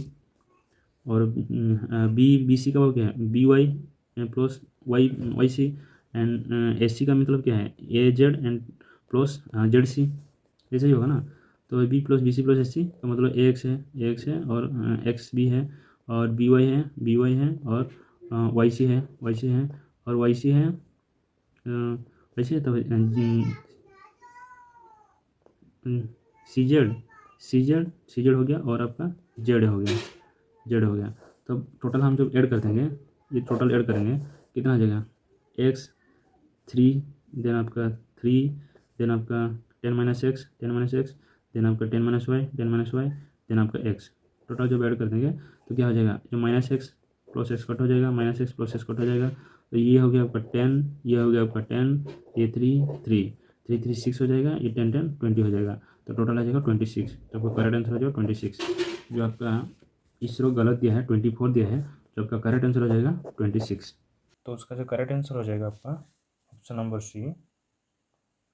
और बी सी का वो क्या है, B Y plus Y Y C, and S C का मतलब क्या है, A Z and plus Z C, ऐसा ही होगा ना। तो B plus B C plus S C का मतलब ए एक्स है, और एक्स बी है, और बी वाई है, और वाई सी है, और वाई सी है, वैसे तो सी जेड हो गया, और आपका जेड हो गया, तो टोटल हम जब ऐड कर देंगे, ये टोटल ऐड करेंगे, कितना आ जाएगा, एक्स 3, देन आपका 3, देन आपका 10 - x, देन आपका 10 - y, देन आपका x, टोटल जब ऐड कर देंगे तो क्या हो जाएगा, जो -x प्लस x कट हो जाएगा, -x प्लस x कट हो जाएगा, तो ये हो गया आपका 10, ये हो गया आपका 10, ये 3 3 3 3 6 हो जाएगा, ये 10 10 20 हो जाएगा, तो टोटल आ जाएगा 26। तो आपका करेक्ट आंसर हो जाएगा 26। जो आपका इस रो गलत दिया है 24 दिया है, जो आपका करेक्ट आंसर हो जाएगा 26। तो उसका जो करेक्ट आंसर हो जाएगा आपका ऑप्शन नंबर सी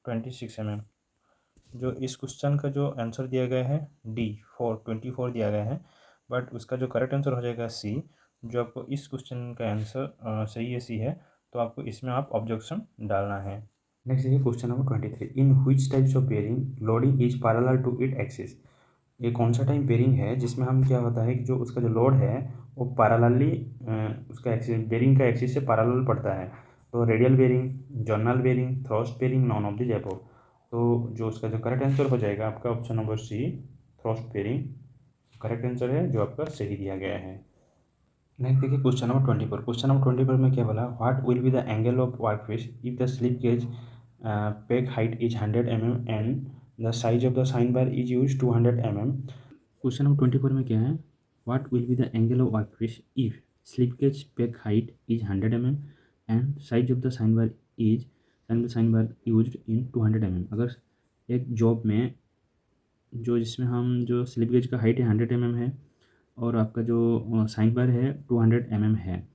26 mm। जो इस क्वेश्चन का जो आंसर दिया गया है डी 24 दिया गया है, बट उसका जो करेक्ट आंसर हो जाएगा सी। जो आपको इस क्वेश्चन का आंसर सही है सी है, तो आपको इसमें आप ऑब्जेक्शन डालना है। नेक्स्ट देखिए question number 23, in which types of bearing loading is parallel to it axis. ये कौन सा टाइप बेरिंग है जिसमें हम क्या होता है कि जो उसका जो लोड है वो पैरेलली उसका एक्सिस, बेरिंग का एक्सिस से पैरेलल पड़ता है। तो radial bearing, journal bearing, thrust bearing, none of the above. तो जो उसका जो करेक्ट आंसर हो जाएगा आपका option number C, thrust bearing correct answer है, जो आपका सही दिया गया है। नेक्स्ट देखिए क्वेश्चन नंबर 24। क्वेश्चन नंबर 24 में क्या बोला, what will be the angle of workpiece if the slip gauge peg height is 100 mm and the size of the sine bar is use 200 mm। Question number 24 में क्या है, what will be the angle of workpiece if slip gauge peg height is 100 mm and size of the sine bar used in 200 mm। अगर एक job में जो जिसमें हम जो स्लिप गेज का हाइट है 100 mm है, और आपका जो साइन बार है 200 mm है,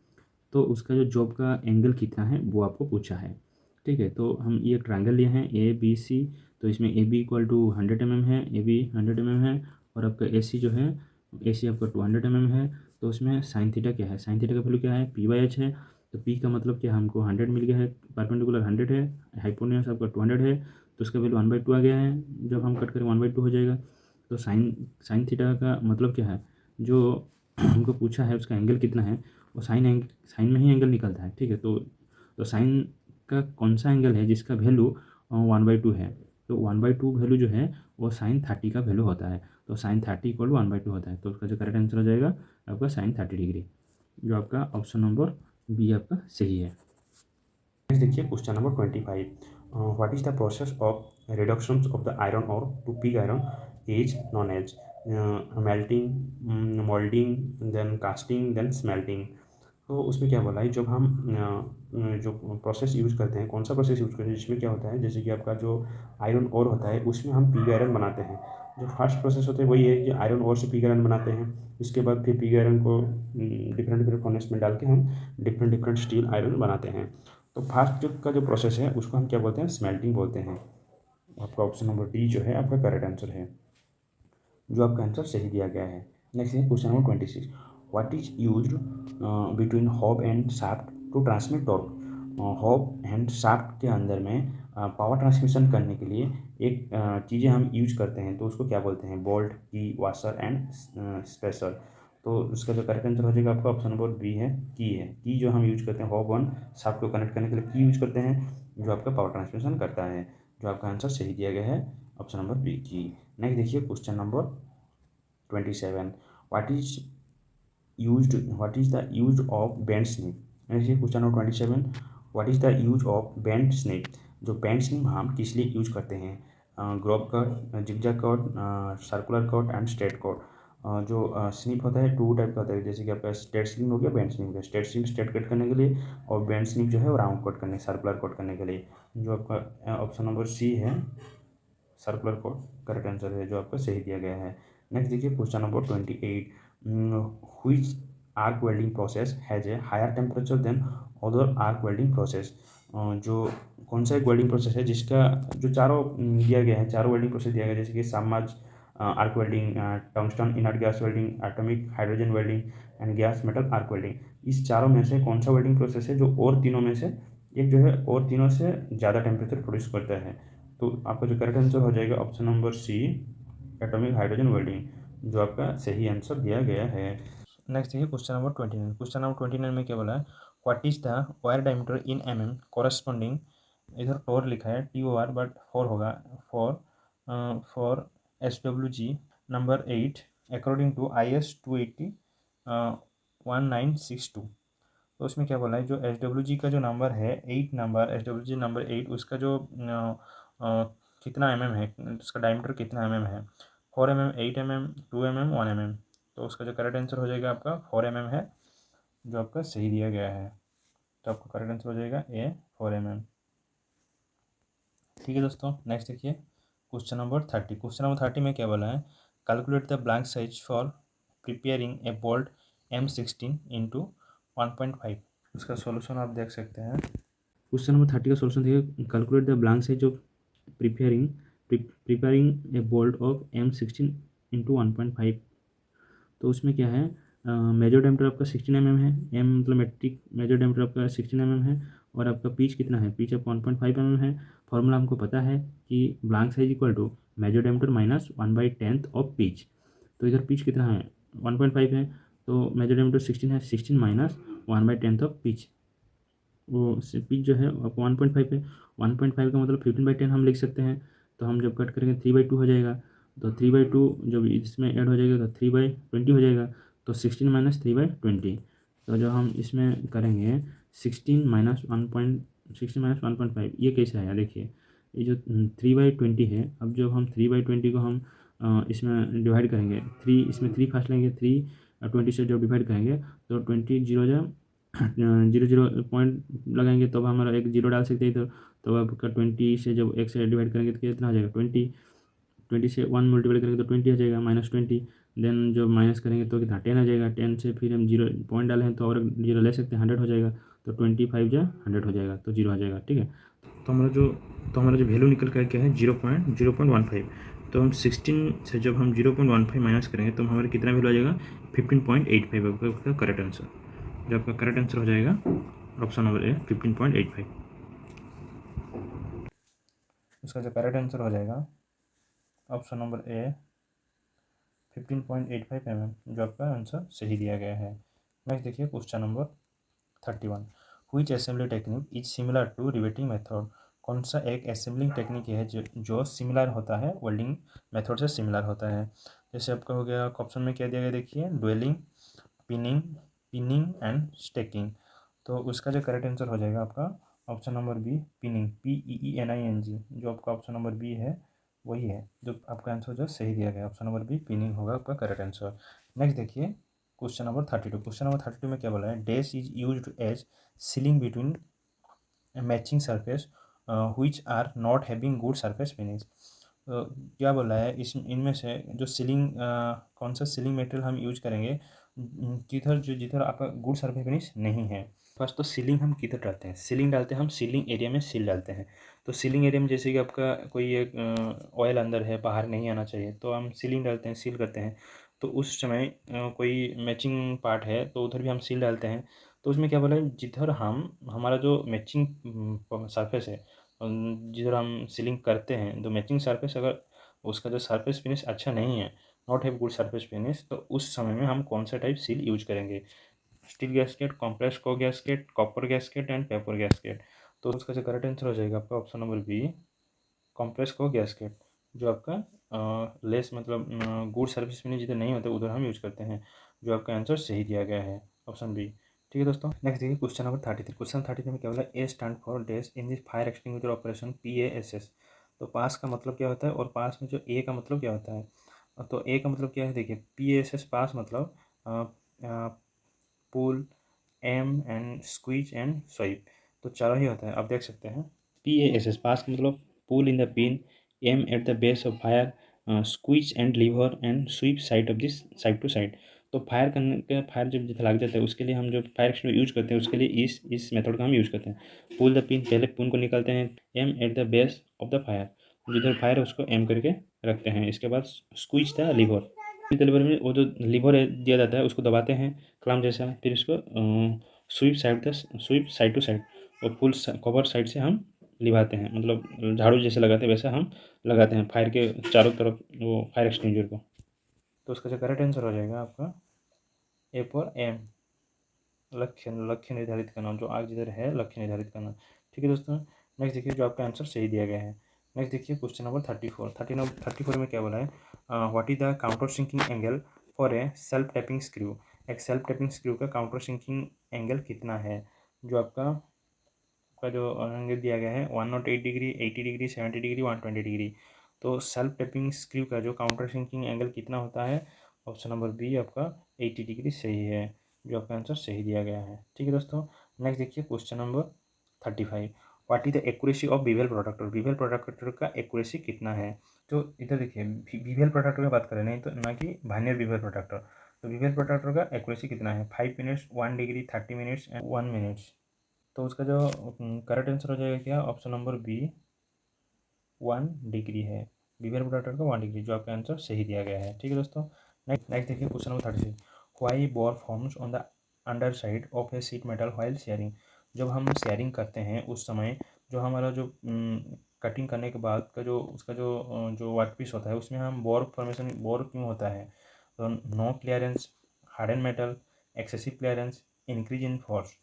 तो उसका जो जॉब का एंगल कितना है वो आपको पूछा है, ठीक है। तो हम ये ट्रायंगल लिए हैं ए बी सी, तो इसमें A B equal to 100 mm है, ए बी 100 mm है, और आपका ए सी जो है, ए सी आपका 200 mm है। तो उसमें साइन थीटा क्या है, साइन थीटा का वैल्यू क्या है, पी बाई एच है। तो पी का मतलब क्या, हमको 100 मिल गया है, परपेंडिकुलर 100 है, हाइपोटेन्यूज आपका 200 है, तो उसका वैल्यू 1/2 आ गया है, जब हम कट करें 1/2 हो जाएगा। तो साइन थीटा का मतलब क्या है, जो हमको पूछा है उसका एंगल कितना है, वो साइन में ही एंगल निकलता है, ठीक है। तो साइन का कौन सा एंगल है जिसका वैल्यू 1/2 है, तो 1/2 वैल्यू जो है वो साइन 30 का वैल्यू होता है। तो साइन 30 इक्वल टू 1/2 होता है, तो उसका जो करेक्ट आंसर हो जाएगा आपका साइन 30 डिग्री, जो आपका ऑप्शन नंबर बी आपका सही है। नेक्स्ट देखिए question number 25, what is the process of reduction of the iron ore to pig iron is known as melting, moulding, then casting, then smelting. तो उसमें क्या बोला है, जब हम जो प्रोसेस यूज़ करते हैं, कौन सा प्रोसेस यूज़ करते हैं जिसमें क्या होता है, जैसे कि आपका जो आयरन ओर होता है उसमें हम पिग आयरन बनाते हैं। जो फर्स्ट प्रोसेस होता है वही है कि आयरन ओर से पिग आयरन बनाते हैं। इसके बाद फिर पिग आयरन को डिफरेंट डिफरेंट फर्नेस में डाल के हम डिफरेंट डिफरेंट स्टील आयरन बनाते हैं। तो फर्स्ट जो का जो प्रोसेस है उसको हम क्या बोलते हैं, स्मेल्टिंग बोलते हैं। आपका ऑप्शन नंबर डी जो है आपका करेक्ट आंसर है, जो आपका आंसर सही दिया गया है। नेक्स्ट है question number 26, what is used between hub and shaft to transmit torque. Hub and shaft के अंदर में पावर ट्रांसमिशन करने के लिए एक चीज़ें हम यूज करते हैं, तो उसको क्या बोलते हैं, बोल्ट, की, वाशर एंड स्पेसर। तो उसका जो करेक्ट आंसर हो जाएगा आपका ऑप्शन नंबर बी है, की है। की जो हम यूज करते हैं हॉब वन शाफ्ट को कनेक्ट करने के लिए की यूज करते हैं, जो आपका पावर ट्रांसमिशन करता है। जो आपका आंसर सही दिया गया है ऑप्शन नंबर बी, की। नेक्स्ट देखिए question number 27, what is what is the use of bend snip। देखिए question number 27, what is the use of bend snip। जो बैंड स्निप हम किस लिए यूज करते हैं, Grove cut, zigzag cut, circular cut and straight cut. जो snip होता है टू टाइप का होता है, जैसे कि आपका स्ट्रेट स्निप हो गया, बैंड स्निप हो गया। स्ट्रेट स्निप स्ट्रेट कट करने के लिए, और बैंड स्निप जो है वो राउंड कट करने, सर्कुलर कट करने के लिए। जो आपका ऑप्शन नंबर सी है, सर्कुलर कोड करेक्ट आंसर है, जो आपका सही दिया गया है। नेक्स्ट देखिए question number 28, which arc welding process has a higher temperature than other arc welding process. जो कौन सा एक वेल्डिंग प्रोसेस है जिसका जो चारों दिया गया है, चारों वेल्डिंग प्रोसेस दिया गया है, जैसे कि सामाज arc welding, tungsten inert gas welding, atomic hydrogen welding and gas metal arc welding. इस चारों में से कौन सा वेल्डिंग प्रोसेस है जो और तीनों में से एक जो है और तीनों से ज़्यादा टेम्परेचर प्रोड्यूस करता है। तो आपका जो करेक्ट आंसर हो जाएगा option number C, atomic hydrogen welding, जो आपका सही आंसर दिया गया है। नेक्स्ट देखिए क्वेश्चन नंबर 29। क्वेश्चन नंबर 29 में क्या बोला है, what is the wire diameter in corresponding, इधर टोर लिखा है TOR बट 4 होगा, for SWG number 8 according to IS 280 1962। तो उसमें क्या बोला है, जो SWG का जो नंबर है 8 नंबर, SWG नंबर 8 उसका जो कितना है, उसका डायमीटर कितना है, 4 8 2 1 तो उसका जो करेक्ट आंसर हो जाएगा आपका 4 है, जो आपका सही दिया गया है। तो आपका करेक्ट आंसर हो जाएगा ए 4 ठीक है दोस्तों। नेक्स्ट देखिए क्वेश्चन नंबर 30। क्वेश्चन नंबर 30 में क्या बोला है, calculate the blank size for preparing A bolt M16 into 1.5। उसका सॉल्यूशन आप देख सकते हैं। क्वेश्चन नंबर 30 का सॉल्यूशन देखिए, calculate the blank size of preparing A bolt of M16 into 1.5। तो उसमें क्या है, मेजर डायमीटर आपका 16 mm है, एम मतलब मेट्रिक मेजर डायमीटर आपका 16 mm है, और आपका पिच कितना है, पिच आपका 1.5 mm है। फॉर्मूला हमको पता है कि blank size equal to major diameter minus 1/10 of pitch. तो इधर पिच कितना है, 1.5 है, तो मेजर डायमीटर 16 है, 16 माइनस 1/10 ऑफ पिच। वो पिच जो है आपको 1.5 है, 1.5 का मतलब 15/10 हम लिख सकते हैं। तो हम जब कट करेंगे 3/2 हो जाएगा, तो 3/2 जब इसमें ऐड हो जाएगा तो 3/20 हो जाएगा। तो 16 माइनस 3/20, तो जो हम इसमें करेंगे 16 माइनस 1.5, ये कैसे आया देखिए, ये जो 3/20 है, अब जब हम 3/20 को हम इसमें डिवाइड करेंगे, इसमें 3 फास्ट लेंगे, 3/20 से जब डिवाइड करेंगे तो 20 जीरो जा 0 पॉइंट लगाएंगे, तब हमारा एक जीरो डाल सकते हैं। तो आपका 20 से जब एक से डिवाइड करेंगे तो कितना हो जाएगा, 20, 20 से 1 मल्टीप्लाई करेंगे तो 20 आ जाएगा, -20। देन जब माइनस करेंगे तो कितना 10 आ जाएगा, 10 से फिर हम जीरो पॉइंट डाले हैं तो और जीरो ले सकते हैं, 100 हो जाएगा। तो 25 जा 100 हो जाएगा, तो जीरो आ जाएगा, ठीक है। तो हमारा जो वैल्यू निकल कर क्या है, 0.0.15। तो हम 16 से जब हम 0.15 माइनस करेंगे तो हमारा कितना वैल्यू आ जाएगा, 15.85 आपका करेक्ट आंसर। जो आपका करेक्ट आंसर हो जाएगा ऑप्शन नंबर ए 15.85। उसका जो करेक्ट आंसर हो जाएगा ऑप्शन नंबर ए 15.85 जो आपका आंसर सही दिया गया है। नेक्स्ट देखिए question number 31, which assembly technique is similar to riveting method. कौन सा एक असेंबलिंग टेक्निक है जो सिमिलर होता है, वेल्डिंग मेथड से सिमिलर होता है। जैसे आपका हो गया ऑप्शन में क्या दिया गया देखिए, ड्वेलिंग, पिनिंग एंड स्टेकिंग। तो उसका जो करेक्ट आंसर हो जाएगा आपका option number B, peening, PEENING। जो आपका ऑप्शन नंबर बी है वही है जो आपका आंसर जो सही दिया गया, ऑप्शन नंबर बी पिनिंग होगा आपका करेक्ट आंसर। नेक्स्ट देखिए क्वेश्चन नंबर 32। क्वेश्चन नंबर 32 में क्या बोला है, dash is used as sealing between matching surface which are not having good surface finish. क्या बोला है इस इनमें से जो सीलिंग कौन सा सीलिंग मटेरियल हम यूज करेंगे जिधर आपका गुड सरफेस फिनिश नहीं है। फर्स्ट तो सीलिंग हम किधर डालते हैं, सीलिंग डालते हैं हम सीलिंग एरिया में सील डालते हैं। तो सीलिंग एरिया में जैसे कि आपका कोई एक ऑयल अंदर है, बाहर नहीं आना चाहिए, तो हम सीलिंग डालते हैं, सील करते हैं। तो उस समय कोई मैचिंग पार्ट है तो उधर भी हम सील डालते हैं। तो उसमें क्या बोला है, जिधर हम हमारा जो मैचिंग सरफेस है, जिधर हम सीलिंग करते हैं, तो मैचिंग सरफेस अगर उसका जो सरफेस फिनिश अच्छा नहीं है, not have good surface finish, तो उस समय में हम कौन सा टाइप सील यूज करेंगे? स्टील गैस्केट, कॉम्प्रेस को gasket, copper gasket and paper gasket. तो उसका जो करेक्ट आंसर हो जाएगा आपका ऑप्शन नंबर बी, कॉम्प्रेस को गैस्केट, जो आपका लेस मतलब गुड सर्विस फिनिश जिधर नहीं होता उधर हम यूज करते हैं। जो आपका आंसर सही दिया गया है, ऑप्शन बी। ठीक है दोस्तों, नेक्स्ट देखिए क्वेश्चन नंबर 33। क्वेश्चन 33 में क्या बोला, A stand for dash in this fire extinguisher operation PASS। तो पास का मतलब क्या होता है और पास में जो ए का मतलब क्या होता है? तो ए का मतलब क्या है, देखिए PASS पास मतलब pull, aim and squeeze and swipe. तो चारों ही होता है, आप देख सकते हैं। PASS पास का मतलब pull in the pin, aim at the base of fire, squeeze and lever and sweep side of this side to side. तो फायर करने के फायर जब जितना लग जाता है उसके लिए हम जो फायर एक्सटिंग्विशर यूज करते हैं उसके लिए इस मेथड का हम यूज करते हैं। पुल द पिन, पहले पिन को निकालते हैं, aim at the base of the fire, जिधर फायर है उसको एम करके रखते हैं। इसके बाद स्क्वीज द लीवर, लीवर में वो जो लीवर है दिया जाता है उसको दबाते हैं क्लम जैसा, फिर इसको स्वीप साइड टू साइड और फुल कवर साइड से हम लिभाते हैं, मतलब झाड़ू जैसे लगाते हैं वैसा हम लगाते हैं फायर के चारों तरफ वो फायर एक्सटिंग्विशर को। तो उसका जो करेक्ट आंसर हो जाएगा आपका ए फॉर एम, लक्ष्य निर्धारित करना, जो आग जिधर है लक्ष्य निर्धारित करना। ठीक है दोस्तों, नेक्स्ट देखिए जो आपका आंसर सही दिया गया है। नेक्स्ट देखिए क्वेश्चन नंबर 34 में क्या बोला है, what is the counter sinking angle for a self tapping screw. एक सेल्फ टैपिंग स्क्रू का काउंटर सिंकिंग एंगल कितना है? जो आपका जो एंगल दिया गया है 108 डिग्री, 80 डिग्री, 70 डिग्री, 120 डिग्री। तो सेल्फ टैपिंग स्क्रू का जो काउंटर सिंकिंग एंगल कितना होता है? ऑप्शन नंबर बी आपका 80 डिग्री सही है, जो आपका आंसर सही दिया गया है। ठीक है दोस्तों, नेक्स्ट देखिए question number 35। What is the accuracy of bevel protractor. Bevel protractor का एक्यूरेसी कितना है? तो इधर देखिए बीवेल प्रोट्रैक्टर की बात करें, नहीं तो ना कि भानियर बीवेल प्रोट्रैक्टर। तो बीवेल प्रोट्रैक्टर का एक्यूरेसी कितना है? 5 minutes, 1 degree, 30 minutes and 1 minutes. तो उसका जो करेक्ट आंसर हो जाएगा क्या? ऑप्शन नंबर बी 1 डिग्री है। बीवेल प्रोट्रैक्टर का 1 डिग्री, जो आपका आंसर सही दिया गया है। ठीक है दोस्तों, नेक्स्ट देखिए question number 36। Why bore forms on the under side of A sheet metal while sharing. जब हम शेयरिंग करते हैं उस समय जो हमारा जो कटिंग करने के बाद का जो उसका जो वर्क पीस होता है उसमें हम बोर फॉर्मेशन, बोर क्यों होता है? तो no clearance, harden metal, excessive clearance, increase in force.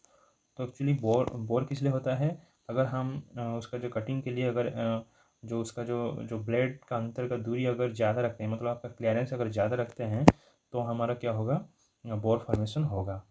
तो एक्चुअली बोर किस लिए होता है? अगर हम उसका जो कटिंग के लिए अगर जो उसका जो ब्लेड का अंतर का दूरी अगर ज़्यादा रखते हैं, मतलब आपका क्लियरेंस अगर ज़्यादा रखते हैं, तो हमारा क्या होगा? बोर फॉर्मेशन होगा।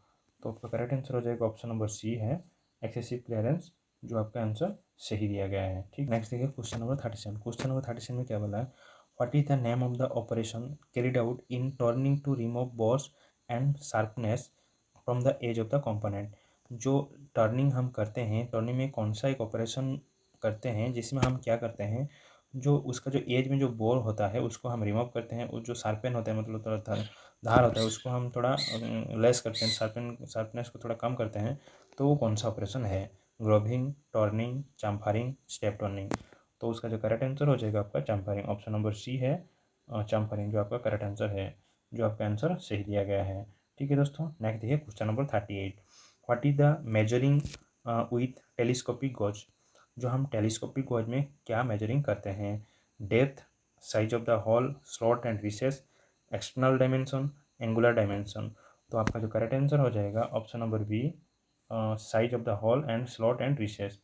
तो आपका करेक्ट आंसर हो जाएगा ऑप्शन नंबर सी है, एक्सेसिव क्लियरेंस, जो आपका आंसर सही दिया गया है। ठीक, नेक्स्ट देखिए क्वेश्चन नंबर 37। क्वेश्चन नंबर 37 में क्या बोला है, what is the name of the operation carried out in turning to remove burrs and sharpness from the edge of the component. जो टर्निंग हम करते हैं, टर्निंग में कौन सा एक ऑपरेशन करते हैं जिसमें हम क्या करते हैं, जो उसका जो एज में जो बोर होता है उसको हम रिमूव करते हैं, और जो शार्पन होता है मतलब थोड़ा धार होता है उसको हम थोड़ा लेस करते हैं, शार्पनेस को थोड़ा कम करते हैं। तो वो कौन सा ऑपरेशन है? Growing, turning, chamfering, step turning. तो उसका जो करेक्ट आंसर हो जाएगा आपका चाम्फरिंग, ऑप्शन नंबर सी है चाम्फरिंग, जो आपका करेक्ट आंसर है, जो आपका आंसर सही दिया गया है। ठीक है दोस्तों, नेक्स्ट देखिए question number 38। What is the measuring with telescopic gauge. जो हम टेलीस्कोपिक गॉज में क्या मेजरिंग करते हैं? Depth, size of the hole, slot and recess, external dimension, angular dimension. तो आपका जो करेक्ट आंसर हो जाएगा option number B, size of the hole and slot and recess,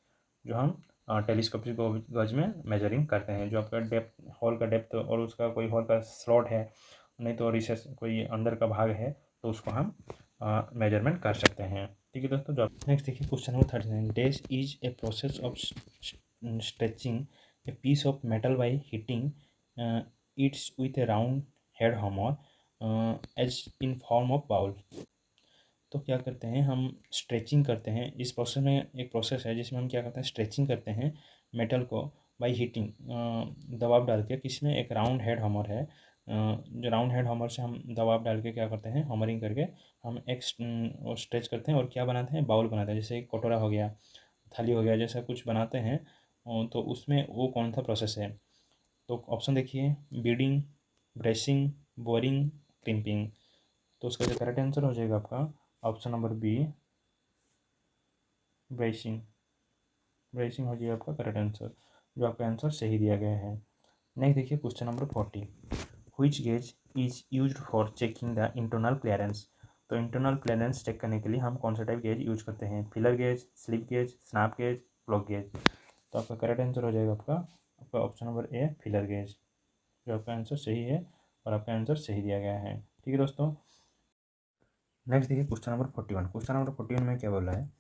जो हम टेलीस्कोपिक गॉज में मेजरिंग करते हैं। जो आपका डेप्थ, हॉल का डेप्थ और उसका कोई हॉल का स्लॉट है, नहीं तो रिसेस कोई अंदर का भाग है, तो उसको हम मेजरमेंट कर सकते हैं। ठीक है दोस्तों, जो नेक्स्ट देखिए question number 39। Dash is a process of stretching a piece of metal by heating its with a round head hammer edge in form of bowl. तो क्या करते हैं हम स्ट्रेचिंग करते हैं। इस प्रोसेस में एक प्रोसेस है जिसमें हम क्या करते हैं स्ट्रेचिंग करते हैं मेटल को बाय हीटिंग, दबाव डाल के। किसमें? एक राउंड हेड हमर है, जो राउंड हेड हमर से हम दबाव डाल के क्या करते हैं हमरिंग करके हम एक स्ट्रेच करते हैं और क्या बनाते हैं बाउल बनाते हैं। जैसे कटोरा हो गया, थाली हो गया, जैसा कुछ बनाते हैं। तो उसमें वो कौन सा प्रोसेस है? तो ऑप्शन देखिए, बीडिंग, ब्रेसिंग, बोरिंग, क्रिम्पिंग। तो उसका जो करेक्ट आंसर हो जाएगा आपका option number B, bracing. Bracing हो जाएगा आपका करेक्ट आंसर, जो आपका आंसर सही दिया गया है। नेक्स्ट देखिए question number 40, which gauge is used for checking the internal clearance. तो इंटरनल क्लियरेंस चेक करने के लिए हम कौन सा टाइप गेज यूज करते हैं? Filler gauge, slip gauge, snap gauge, plug gauge. तो आपका करेक्ट आंसर हो जाएगा आपका ऑप्शन नंबर ए, फिलर गेज, जो आपका आंसर सही है और आपका आंसर सही दिया गया है। ठीक है दोस्तों। नेक्स्ट देखिए क्वेश्चन नंबर 41। क्वेश्चन नंबर 41 में क्या बोला है?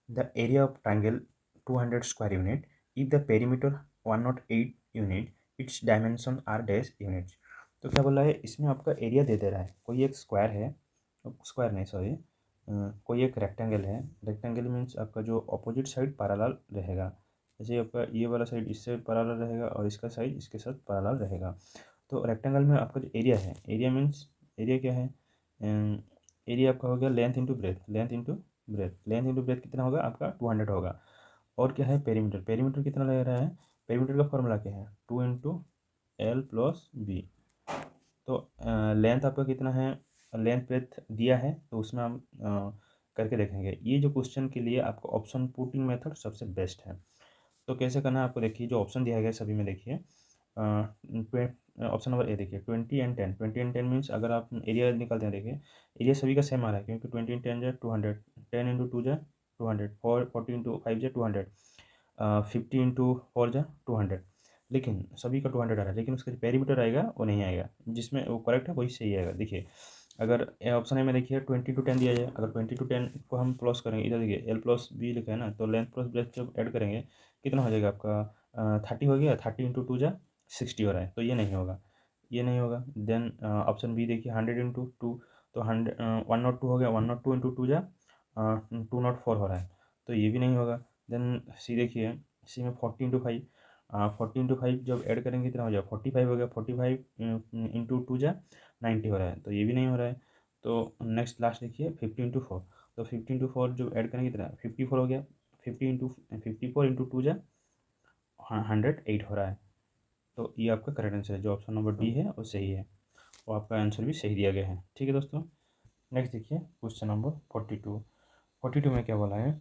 The area of triangle 200 square unit if the perimeter 108 unit, its dimension are dash units. तो क्या बोला है इसमें? आपका एरिया दे रहा है, कोई एक स्क्वायर है, स्क्वायर नहीं सॉरी, कोई एक रेक्टेंगल है। रेक्टेंगल मीन्स आपका जो अपोजिट साइड पैरेलल रहेगा। जैसे आपका ये वाला साइड इससे पैरेलल रहेगा और इसका साइड इसके साथ पैरेलल रहेगा। तो रेक्टेंगल में आपका जो एरिया है, एरिया मीन्स एरिया क्या है? एरिया आपका हो गया length into breadth, length into breadth, length into breadth कितना होगा आपका 200 होगा। और क्या है? पेरीमीटर, पेरीमीटर कितना लग रहा है? पेरीमीटर का फॉर्मूला क्या है? 2 × L + B। तो लेंथ आपका कितना है? लेंथ ब्रेथ दिया है तो उसमें हम करके देखेंगे। ये जो क्वेश्चन के लिए आपको ऑप्शन पुटिंग मेथड सबसे बेस्ट है। तो कैसे करना है आपको देखिए, जो ऑप्शन दिया गया है सभी में देखिए, ऑप्शन नंबर ए देखिए 20 × 10, 20 × 10 मीन्स अगर आप एरिया निकालते हैं देखिए, एरिया सभी का सेम आ रहा है क्योंकि 20 × 10 जो 200, 10 × 2 जो 200, 40 × 5 जो 200, 50 × 4 जो 200। लेकिन सभी का 200 आ रहा है, लेकिन उसका जो पेरीमीटर आएगा वो नहीं आएगा, जिसमें वो करेक्ट है वही सही आएगा। देखिए अगर ऑप्शन ए में देखिए 20 × 10 दिया जाए, अगर 20 × 10 को हम प्लस करेंगे, इधर देखिए L + B लिखा है ना, तो लेंथ प्लस ब्रेथ जब ऐड करेंगे कितना हो जाएगा आपका 30 हो गया, 30 × 2 जो 60 हो रहा है, तो ये नहीं होगा, ये नहीं होगा। देन ऑप्शन बी देखिए 100 × 2, तो 102 हो गया, 102 × 2 जो 204 हो रहा है, तो ये भी नहीं होगा। देन सी देखिए, सी में 40 × 5, 40 × 5 जब ऐड करेंगे कितना हो जाएगा 45 हो गया, 45 × 2 जो 90 हो रहा है, तो ये भी नहीं हो रहा है। तो नेक्स्ट लास्ट देखिए 50 × 4, तो 50 × 4 जो ऐड करेंगे कितना 54 हो गया, 54 × 2 जो 108 हो रहा है। तो ये आपका करेक्ट आंसर है, जो ऑप्शन नंबर डी है वो सही है और आपका आंसर भी सही दिया गया है। ठीक है दोस्तों। नेक्स्ट देखिए क्वेश्चन नंबर 42। 42 में क्या बोला है?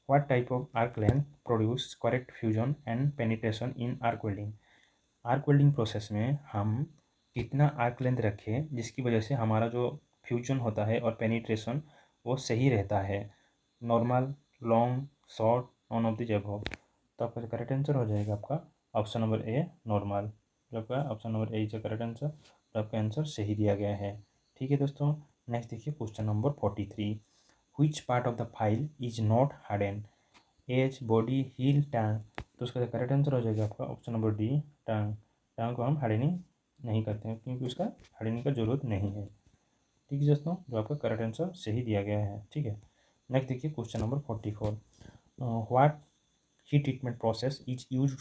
What type of arc length produce correct fusion and penetration in arc welding. Arc welding process में हम कितना आर्क लेंथ रखें जिसकी वजह से हमारा जो फ्यूजन होता है और पेनिट्रेशन वो सही रहता है? Normal, long, short, non of the above. तो आपका करेक्ट आंसर हो जाएगा आपका ऑप्शन नंबर ए, नॉर्मल। जो आपका option number A is the correct answer, तो आपका आंसर सही दिया गया है। ठीक है दोस्तों। नेक्स्ट देखिए question number 43। Which part of the file is not harden? Edge, body, heel, tang. तो उसका करेक्ट आंसर हो जाएगा आपका option number D, tang. Tang को हम हार्डनिंग नहीं करते हैं क्योंकि उसका हार्डनिंग का जरूरत नहीं है। ठीक है दोस्तों, जो आपका करेक्ट आंसर सही दिया गया है। ठीक है। नेक्स्ट देखिए question number 44। What heat treatment process is use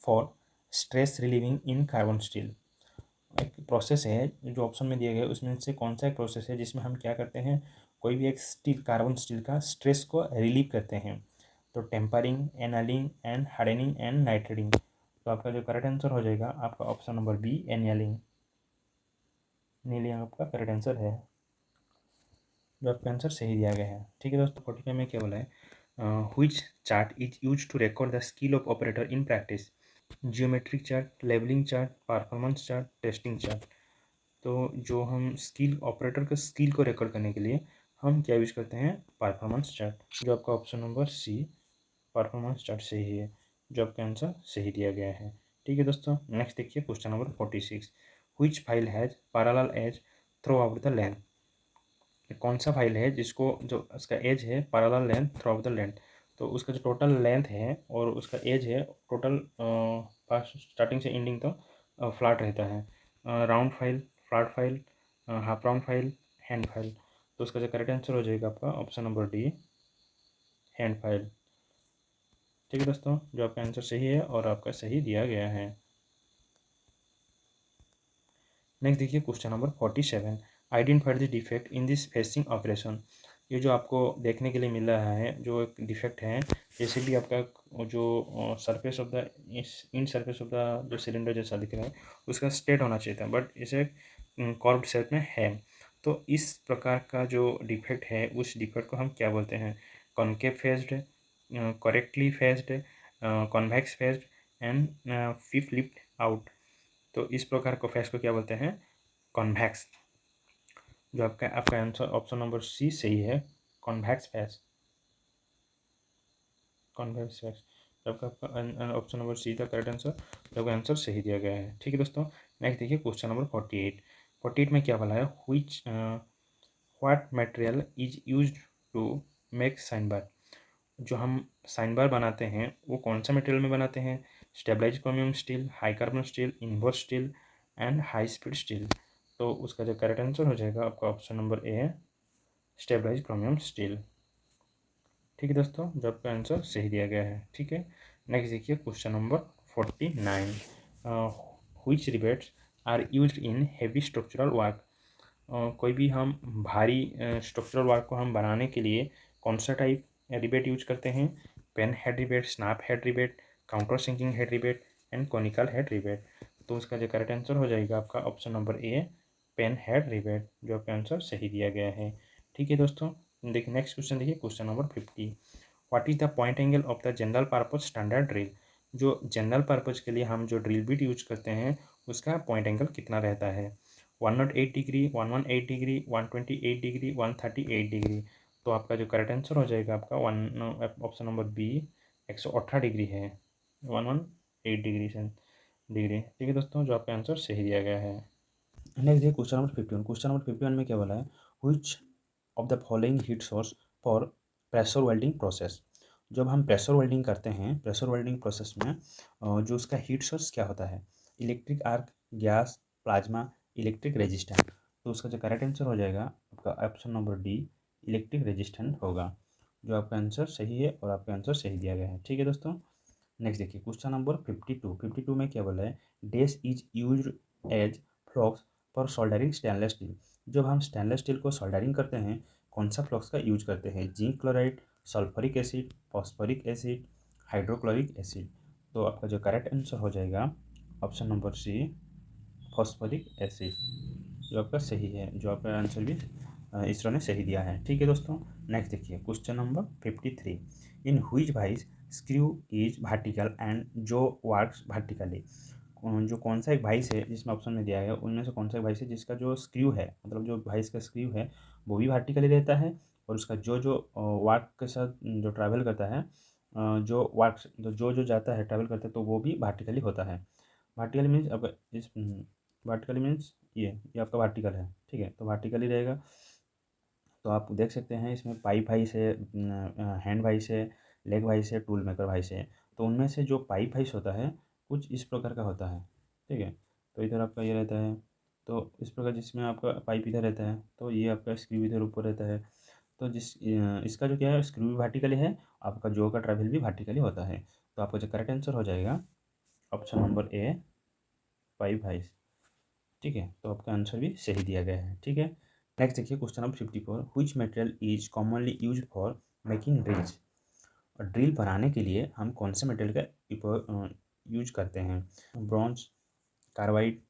for stress relieving in carbon steel. एक प्रोसेस है जो ऑप्शन में दिया गया है, उसमें से कौन सा एक प्रोसेस है जिसमें हम क्या करते हैं, कोई भी एक स्टील, कार्बन स्टील का स्ट्रेस को रिलीव करते हैं? तो tempering, annealing and hardening and nitrating. तो आपका जो करेक्ट आंसर हो जाएगा आपका option number B, annealing. Annealing आपका करेक्ट आंसर है, जो आपका आंसर सही दिया गया है। ठीक है दोस्तों। 45 में क्या बोला है? Which chart is use to record the skill of operator in practice. Geometric chart, levelling chart, performance chart, testing chart. तो जो हम स्किल, ऑपरेटर का स्किल को रिकॉर्ड करने के लिए हम क्या यूज करते हैं? परफॉर्मेंस चार्ट, जो आपका option number C, performance chart सही है, जो आपका आंसर सही दिया गया है। ठीक है दोस्तों। नेक्स्ट देखिए question number 46। Which file has parallel edge throughout the length. कौन सा फाइल है जिसको, जो उसका एज है parallel length throughout the length. तो उसका जो टोटल लेंथ है और उसका एज है टोटल फर्स्ट स्टार्टिंग से एंडिंग तक फ्लैट रहता है। Round file, flat file, half round file, hand file. तो उसका जो करेक्ट आंसर हो जाएगा आपका option number D, hand file. ठीक है दोस्तों, जो आपका आंसर सही है और आपका सही दिया गया है। नेक्स्ट देखिए question number 47, identified the defect in this facing operation. ये जो आपको देखने के लिए मिल रहा है जो एक डिफेक्ट है, जैसे भी आपका जो surface of the in surface of the जो सिलेंडर जैसा दिख रहा है उसका स्ट्रेट होना चाहिए था, बट इसे कर्व्ड शेप में है। तो इस प्रकार का जो डिफेक्ट है उस डिफेक्ट को हम क्या बोलते हैं? Concave faced, correctly faced, convex faced and flipped out. तो इस प्रकार को फेस को क्या बोलते हैं? कॉन्वेक्स। जो आपका आपका आंसर ऑप्शन नंबर सी सही है, कॉन्वेक्स फेस, कॉन्वेक्स फेस। जबकि आपका ऑप्शन नंबर सी था करेक्ट आंसर, जब आंसर सही दिया गया है। ठीक है दोस्तों, नेक्स्ट देखिए क्वेश्चन नंबर 48। 48 में क्या बोला है? Which what material is used to make sine bar. जो हम साइन बार बनाते हैं वो कौन सा मटेरियल में बनाते हैं? Stabilize chromium steel, high carbon steel, inverse steel and high speed steel. तो उसका जो करेक्ट आंसर हो जाएगा आपका option number A, stabilize chromium steel. ठीक है दोस्तों, जो आपका आंसर सही दिया गया है। ठीक है, नेक्स्ट देखिए question number 49, which rivets are used in heavy structural work. कोई भी हम भारी स्ट्रक्चरल वर्क को हम बनाने के लिए कौन सा टाइप रिबेट यूज करते हैं? Pan head rivet, snap head rivet, counter sinking head rivet and conical head rivet. तो उसका जो करेक्ट आंसर हो जाएगा आपका option number A, pan head rivet, जो आपका आंसर सही दिया गया है। ठीक है दोस्तों, देखिए नेक्स्ट क्वेश्चन देखिए question number 50, what is the point angle of the general purpose standard drill. जो जनरल पर्पज के लिए हम जो ड्रिल बिट यूज करते हैं उसका पॉइंट एंगल कितना रहता है? 108 डिग्री, 118 डिग्री, 128 डिग्री, 138 डिग्री। तो आपका जो करेक्ट आंसर हो जाएगा आपका ऑप्शन नंबर बी, 118 डिग्री है, 118 डिग्री से डिग्री। ठीक है दोस्तों, जो आपका आंसर सही दिया गया है। नेक्स्ट देखिए क्वेश्चन नंबर 51। क्वेश्चन नंबर 51 में क्या बोला है? Which of the following heat source for pressure welding process. जब हम प्रेशर वेल्डिंग करते हैं, प्रेशर वेल्डिंग प्रोसेस में जो उसका हीट सोर्स क्या होता है? Electric arc, gas, plasma, electric resistant. तो उसका जो करेक्ट आंसर हो जाएगा आपका option number D, electric resistant होगा। जो आपका आंसर सही है और आपका आंसर सही दिया गया है। ठीक है दोस्तों, नेक्स्ट देखिए क्वेश्चन नंबर 52। 52 में क्या बोला है? Dash is use as flux for soldering stainless steel. जब हम स्टेनलेस स्टील को सोल्डरिंग करते हैं कौन सा फ्लॉक्स का यूज करते हैं? Zinc chloride, sulphuric acid, phosphoric acid, hydrochloric acid. तो आपका जो करेक्ट आंसर हो जाएगा option number C, phosphoric acid, जो आपका सही है। जो आपका आंसर भी इसरो ने सही दिया है। ठीक है दोस्तों, नेक्स्ट देखिए question number 53, in which vice screw is vertical and jaw works vertically. जो कौन सा एक भाइस है जिसमें ऑप्शन में दिया गया उनमें से कौन सा एक भाइस है जिसका जो स्क्रू है, मतलब जो भाइस का स्क्रू है वो भी वर्टिकली रहता है, और उसका जो जो वार्क के साथ जो ट्रैवल करता है, जो वार्क जो जो जाता है ट्रैवल करता है तो वो भी वर्टिकली होता है। वर्टिकली मीन्स अब इस वर्टिकली मीन्स ये आपका वर्टिकल है। ठीक है, तो वर्टिकली रहेगा। तो आप देख सकते हैं इसमें पाइप वाइस है, हैंड वाइस है, लेग वाइस है, टूल मेकर वाइस है। तो उनमें से जो पाइप वाइस होता है कुछ इस प्रकार का होता है। ठीक है, तो इधर आपका ये रहता है, तो इस प्रकार जिसमें आपका पाइप इधर रहता है तो ये आपका स्क्रू इधर ऊपर रहता है। तो इसका जो क्या है स्क्रू भी वर्टिकली है, आपका जो का ट्रैवल भी वर्टिकली होता है। तो आपका जो करेक्ट आंसर हो जाएगा ऑप्शन नंबर ए, पाइप वाइस। ठीक है, तो आपका आंसर भी सही दिया गया है। ठीक है, नेक्स्ट देखिए question number 54, which material is commonly use for making drills. और ड्रिल बनाने के लिए हम कौन से मटेरियल का यूज करते हैं? Bronze, carbide,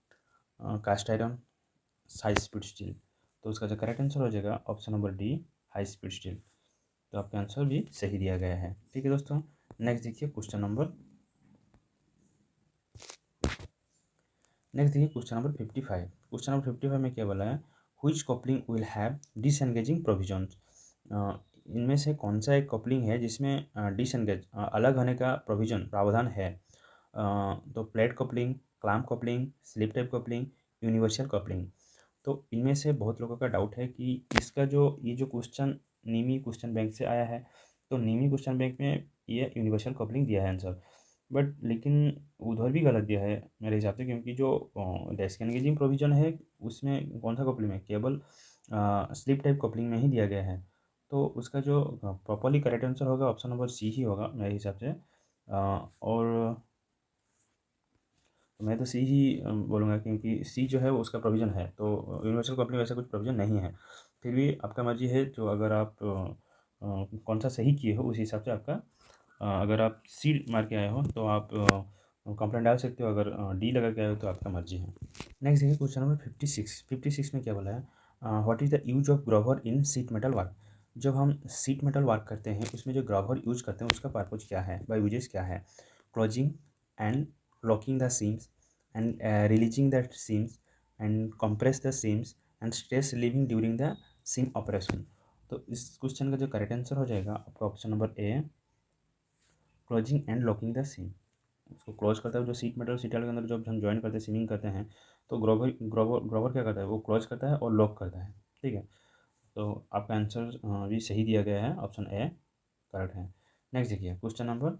cast iron, high speed steel. तो उसका जो करेक्ट आंसर हो जाएगा option number D, high speed steel. तो आपका आंसर भी सही दिया गया है। ठीक है दोस्तों, नेक्स्ट देखिए क्वेश्चन नंबर 55। क्वेश्चन नंबर 55 में क्या बोला है? Which coupling will have disengaging provisions. इनमें से कौन सा एक कपलिंग है जिसमें डिसएंगेज अलग होने का प्रोविजन प्रावधान है? तो plate coupling, clamp coupling, slip type coupling, universal coupling. तो इनमें से बहुत लोगों का डाउट है कि इसका जो ये जो क्वेश्चन नीमी क्वेश्चन बैंक से आया है, तो नीमी क्वेश्चन बैंक में ये यूनिवर्सल कपलिंग दिया है आंसर। बट लेकिन उधर भी गलत दिया है मेरे हिसाब से, क्योंकि जो डेस्क एंगेजिंग प्रोविज़न है उसमें कौन सा कपलिंग है, केवल स्लिप टाइप कपलिंग में ही दिया गया है। तो उसका जो प्रॉपर्ली करेक्ट आंसर होगा ऑप्शन नंबर सी ही होगा मेरे हिसाब से। और मैं तो सी ही बोलूँगा, क्योंकि सी जो है वो उसका प्रोविज़न है, तो यूनिवर्सल कपलिंग वैसा कुछ प्रोविज़न नहीं है। फिर भी आपका मर्ज़ी है, जो अगर आप कौन सा सही किए हो उस हिसाब से आपका अगर आप सी मार के आए हो तो आप कंप्लेंट डाल सकते हो, अगर डी लगा के आए हो तो आपका मर्ज़ी है। नेक्स्ट देखिए क्वेश्चन नंबर 56 में क्या बोला है, what is the use of Grover in seat metal work. जब हम सीट मेटल वर्क करते हैं उसमें जो ग्रोवर यूज करते हैं उसका पर्पज क्या है, बाय यूजेस क्या है। Closing and locking the seams and releasing the seams and compress the seams and stress relieving during the seam operation. तो इस क्वेश्चन का जो करेक्ट आंसर हो जाएगा आपका option number A, closing and locking the seam. उसको close करता है, जो सीट मेटल सीटल के अंदर जब हम ज्वाइन करते हैं, सीमिंग करते हैं, तो ग्रोवर ग्रोवर ग्रोवर क्या करता है, वो क्लोज करता है और लॉक करता है। ठीक है, तो आपका आंसर भी सही दिया गया है, ऑप्शन ए करेक्ट है। नेक्स्ट देखिए क्वेश्चन नंबर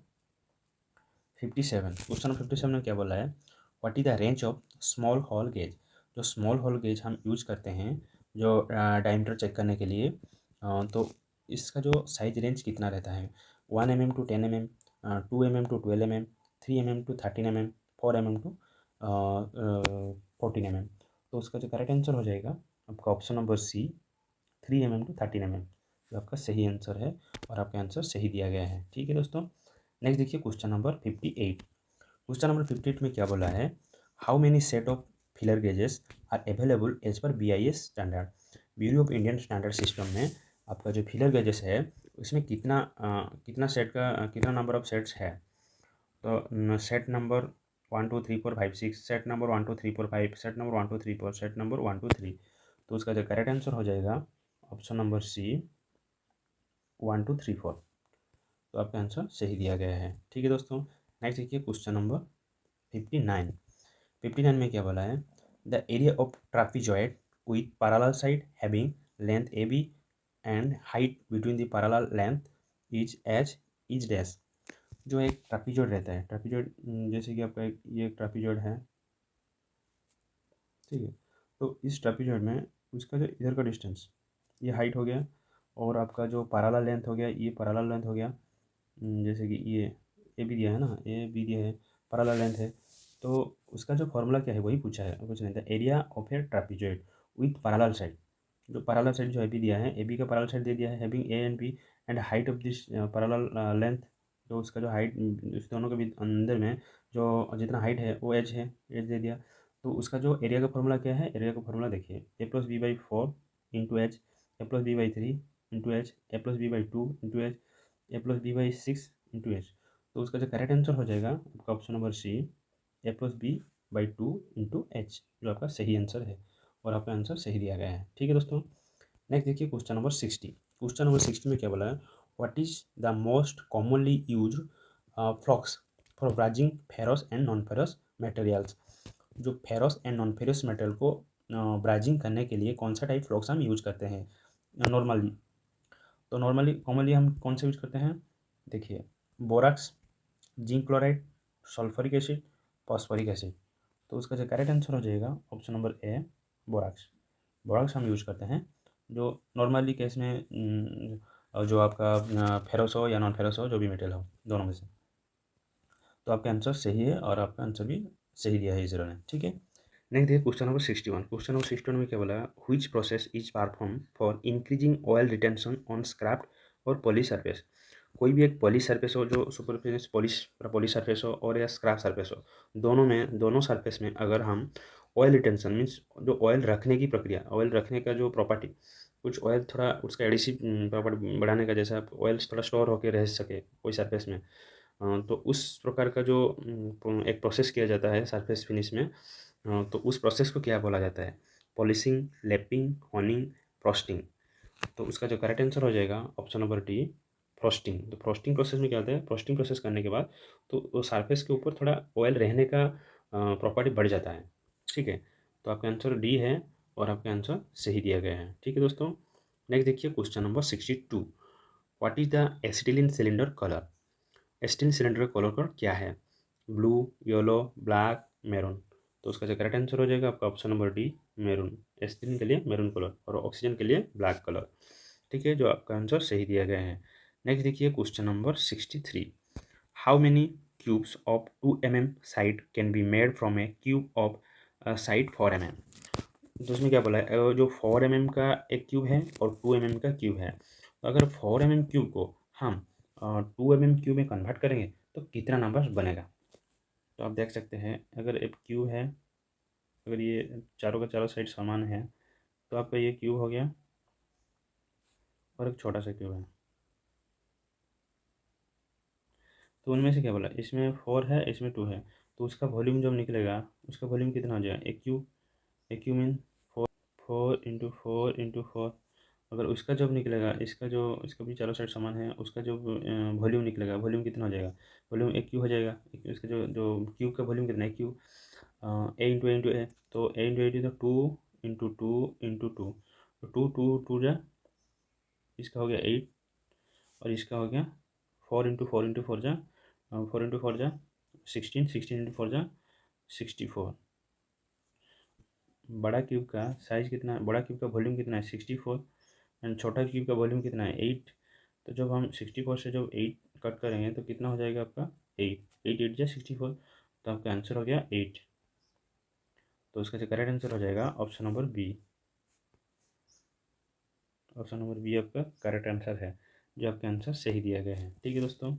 57। क्वेश्चन नंबर 57 में क्या बोला है, what is the range of small hole gauge. जो स्मॉल होल गेज हम यूज करते हैं जो डायमीटर चेक करने के लिए, तो इसका जो साइज रेंज कितना रहता है, 1 mm to 10 mm, 2 mm to 12 mm, 3 mm to 13 mm, 4 mm to 14 mm। तो उसका जो करेक्ट आंसर हो जाएगा आपका option number C, 3 mm to 13 mm। जो आपका सही आंसर है और आपका आंसर सही दिया गया है। ठीक है दोस्तों, नेक्स्ट देखिए क्वेश्चन नंबर 58। क्वेश्चन नंबर 58 में क्या बोला है, how many set of feeler gauges are available as per BIS standard. Bureau of Indian standard system में आपका जो फिलर गेजेस है उसमें कितना सेट का कितना नंबर ऑफ सेट्स है। तो set number 1 2 3 4 5 6, set number 1 2 3 4 5, set number 1 2 3 4, set number 1 2 3। तो उसका जो करेक्ट आंसर हो जाएगा ऑप्शन नंबर सी, 1 2 3 4। तो आपका आंसर सही दिया गया है। ठीक है दोस्तों, नेक्स्ट देखिए क्वेश्चन नंबर 59। 59 में क्या बोला है, the area of trapezoid with parallel side having length AB and height between the parallel length is H is dash. जो एक ट्रापीजॉइड रहता है, ट्रापीजॉइड जैसे कि आपका ये एक ट्रापीजॉइड है, ठीक है। तो इस ट्रापीजॉइड में उसका जो इधर का डिस्टेंस, ये हाइट हो गया, और आपका जो पैरेलल लेंथ हो गया, ये पैरेलल लेंथ हो गया। जैसे कि ये भी दिया है ना, ये भी दिया है, पैरेलल लेंथ है। तो उसका जो फॉर्मूला क्या है वही पूछा है, कुछ नहीं था। Area of a trapezoid with parallel side, जो पैरेलल साइड जो ए बी दिया है, ए बी का पैरेलल साइड दे दिया है having A and B and height of this parallel length. जो उसका जो हाइट इस दोनों के भी अंदर में जो जितना हाइट है वो एच है, एच दे दिया। तो उसका जो एरिया का फॉर्मूला क्या है, एरिया का फॉर्मूला देखिए, A+B/4 into H, A+B/3 into H, A+B/2 into H, A+B/6 into H. तो उसका जो करेक्ट आंसर हो जाएगा आपका option number C, A+B/2 into H, जो आपका सही आंसर है और आपका आंसर सही दिया गया है। ठीक है दोस्तों, नेक्स्ट देखिए क्वेश्चन नंबर 60। क्वेश्चन नंबर 60 में क्या बोला है, what is the most commonly use flux for brazing ferrous and non ferrous materials. जो ferrous and non ferrous metal को ब्राजिंग करने के लिए कौन सा टाइप फ्लॉक्स हम यूज करते हैं नॉर्मली। तो नॉर्मली कॉमनली हम कौन से यूज करते हैं, देखिए, borax, zinc chloride, sulphuric acid, phosphoric acid. तो उसका जो करेक्ट आंसर हो जाएगा ऑप्शन नंबर ए, बोराक्स। बोराक्स हम यूज करते हैं जो नॉर्मली केस में जो आपका फेरस हो या नॉन फेरस हो, जो भी मेटल हो, दोनों में से। तो आपका आंसर सही है और आपका आंसर भी सही दिया है यूजर ने। ठीक है, नेक्स्ट देखिए क्वेश्चन नंबर 61। क्वेश्चन नंबर 61 में क्या बोला है, which process is perform for increasing oil retention on scraped और पॉलिश सरफेस। कोई भी एक पॉलिश सरफेस हो, जो सुपरफिनिश पॉलिश सरफेस हो और या स्क्रैप सरफेस हो, दोनों सरफेस में अगर हम ऑयल रिटेंशन मीन्स जो ऑयल रखने की प्रक्रिया, ऑयल रखने का जो प्रॉपर्टी, कुछ ऑयल थोड़ा उसका एडिसिव प्रॉपर्टी बढ़ाने का, जैसा ऑयल थोड़ा स्टोर होकर रह सके कोई सरफेस में, तो उस प्रकार का जो एक प्रोसेस किया जाता है सरफेस फिनिश में, तो उस प्रोसेस को क्या बोला जाता है, पॉलिशिंग, लैपिंग, होनिंग, फ्रॉस्टिंग। तो उसका जो करेक्ट आंसर हो जाएगा ऑप्शन नंबर डी, फ्रॉस्टिंग। तो फ्रॉस्टिंग प्रोसेस में क्या होता है, फ्रॉस्टिंग प्रोसेस करने के बाद तो वो सरफेस के ऊपर थोड़ा ऑयल रहने का प्रॉपर्टी बढ़ जाता है। ठीक है, तो आपका आंसर डी है और आपका आंसर सही दिया गया है। ठीक है दोस्तों, नेक्स्ट देखिए question number 62। What is the acetylene cylinder colour. Acetylene cylinder का कलर क्या है, ब्लू, येलो, ब्लैक, मैरून। तो उसका जो करेक्ट आंसर हो जाएगा आपका ऑप्शन नंबर डी, मैरून। एस्थिन के लिए मैरून कलर और ऑक्सीजन के लिए ब्लैक कलर। ठीक है, जो आपका आंसर सही दिया गया है। नेक्स्ट देखिए question number 63। How many cubes of 2 mm side can be made from A cube of side 4 mm। तो उसमें क्या बोला है, जो 4 mm का एक क्यूब है और 2 mm का क्यूब है, तो अगर 4 mm क्यूब को हम 2 mm क्यूब में कन्वर्ट करेंगे तो कितना नंबर बनेगा। तो आप देख सकते हैं, अगर एक क्यूब है, अगर ये चारों का चारों साइड समान है, तो आपका ये क्यूब हो गया और एक छोटा सा क्यूब है। तो उनमें से क्या बोला, इसमें 4 है, इसमें 2 है, तो उसका वॉल्यूम जब निकलेगा, उसका वॉल्यूम कितना हो जाएगा, एक क्यूब मीन 4 × 4 × 4। अगर उसका जब निकलेगा, इसका भी चारों साइड समान है, उसका जो वॉल्यूम निकलेगा, वॉल्यूम कितना हो जाएगा, वॉल्यूम एक क्यू हो जाएगा। इसका जो जो क्यूब का वॉल्यूम कितना है, क्यू ए, तो ए तो 2 × 2 × 2, तो 2 जा, इसका हो गया 8 और इसका हो गया 4 × 4 × 4 जा, 4 × 4 जा 16, 16 × 4 जा 64। बड़ा क्यूब का साइज कितना है, बड़ा क्यूब का वॉल्यूम कितना है 64 एंड छोटा क्यूब का वॉल्यूम कितना है 8। तो जब हम 64 से जब 8 कट करेंगे तो कितना हो जाएगा आपका 8 8 जा 64, तो आपका आंसर हो गया 8। तो उसका जो करेक्ट आंसर हो जाएगा option number B. Option number B आपका करेक्ट आंसर है, जो आपका आंसर सही दिया गया है। ठीक है दोस्तों,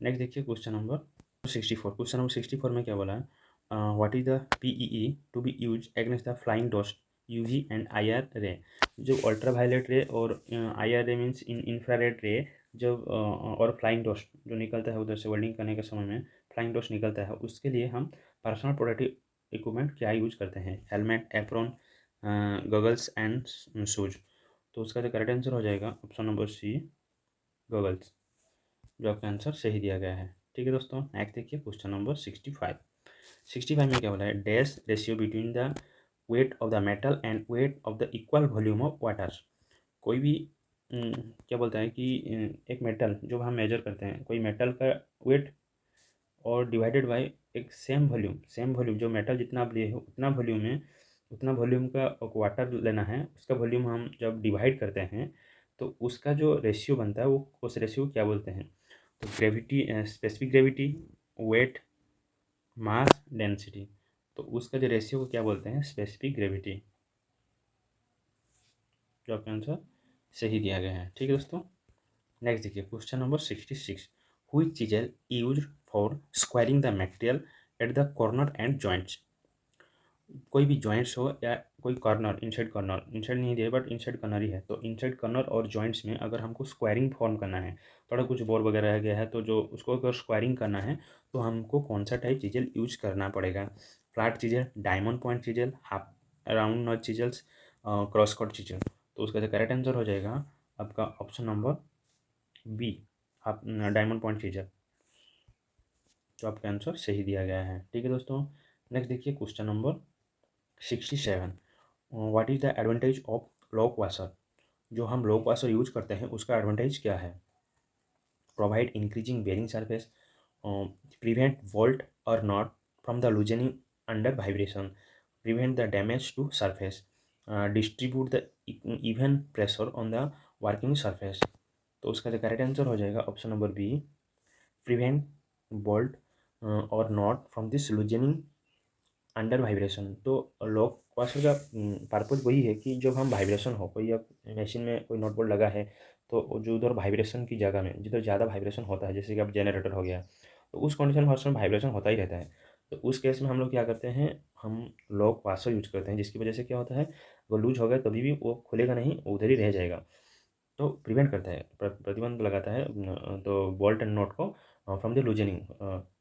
नेक्स्ट देखिए क्वेश्चन नंबर 64। क्वेश्चन नंबर 64 में क्या बोला है, what is the PEE to be use against the flying dust UV and IR ray. जो अल्ट्रा वायलेट रे और आईआर रे मीन्स इंफ्रारेड रे, जब और फ्लाइंग डस्ट जो निकलता है उधर से वेल्डिंग करने के समय में फ्लाइंग डस्ट निकलता है, उसके लिए हम पर्सनल प्रोटेक्टिव इक्विपमेंट क्या यूज करते हैं, helmet, apron, goggles and shoes. तो उसका जो करेक्ट आंसर हो जाएगा ऑप्शन नंबर सी, गॉगल्स, जो आपका आंसर सही दिया गया है। ठीक है दोस्तों, नेक्स्ट देखिए क्वेश्चन नंबर 65। 65 में क्या बोला है, dash ratio between the weight of the metal and weight of the equal volume of water. कोई भी क्या बोलता है कि एक मेटल जो हम मेजर करते हैं, कोई मेटल का वेट और डिवाइडेड बाय एक सेम वॉल्यूम जो मेटल जितना आप लिए हो उतना वॉल्यूम में, उतना वॉल्यूम का वाटर लेना है, उसका वॉल्यूम हम जब डिवाइड करते हैं तो उसका जो रेशियो बनता है वो उस रेशियो को क्या बोलते हैं। तो ग्रेविटी, स्पेसिफिक ग्रेविटी, वेट, मास, डेंसिटी। तो उसका जो रेशियो को क्या बोलते हैं, स्पेसिफिक ग्रेविटी, जो आपका आंसर सही दिया गया है। ठीक है दोस्तों, नेक्स्ट देखिए question number 66। Which cheese use for squaring the material at the corner and joints. कोई भी जॉइंट्स हो या कोई कॉर्नर, इनसाइड नहीं दिया बट इनसाइड कॉर्नर ही है, तो इनसाइड कॉर्नर और जॉइंट्स में अगर हमको स्क्वायरिंग फॉर्म करना है, थोड़ा कुछ बोर वगैरह रह गया है, तो जो उसको अगर स्क्वायरिंग करना है तो हमको कौन सा टाइप चीज़ें यूज करना पड़ेगा। फ्लैट चीज़ें, डायमंड पॉइंट चीज़ें, हाफ राउंड नॉच चीज़ें, क्रॉस कट चीज़ें। तो उसका जो करेक्ट आंसर हो जाएगा आपका option number B, half diamond point चीज़ें, जो आपका आंसर सही दिया गया है। ठीक है दोस्तों, नेक्स्ट देखिए question number 67। What is the advantage of lock washer. जो हम लॉक वाशर यूज करते हैं उसका एडवांटेज क्या है। Provide increasing bearing surface, prevent bolt और nut from the loosening under vibration, prevent the damage to surface, distribute the even pressure on the working surface. तो उसका जो करेक्ट आंसर हो जाएगा option number B, prevent bolt और nut from this loosening under vibration. तो lock washer का purpose वही है कि जब हम वाइब्रेशन हो, कोई अब मशीन में कोई नॉट बोल्ट लगा है, तो जो उधर वाइब्रेशन की जगह में जिधर ज़्यादा वाइब्रेशन होता है, जैसे कि अब जनरेटर हो गया, तो उस कंडीशन में हर समय वाइब्रेशन होता ही रहता है। तो उस केस में हम लोग क्या करते हैं, हम लॉक वाशर यूज करते हैं, जिसकी वजह से क्या होता है, वो लूज हो गया तभी भी वो खुलेगा नहीं, वो उधर ही रह जाएगा। तो प्रिवेंट करता है, प्रतिबंध लगाता है तो बोल्ट एंड नॉट को फ्रॉम द लूजनिंग,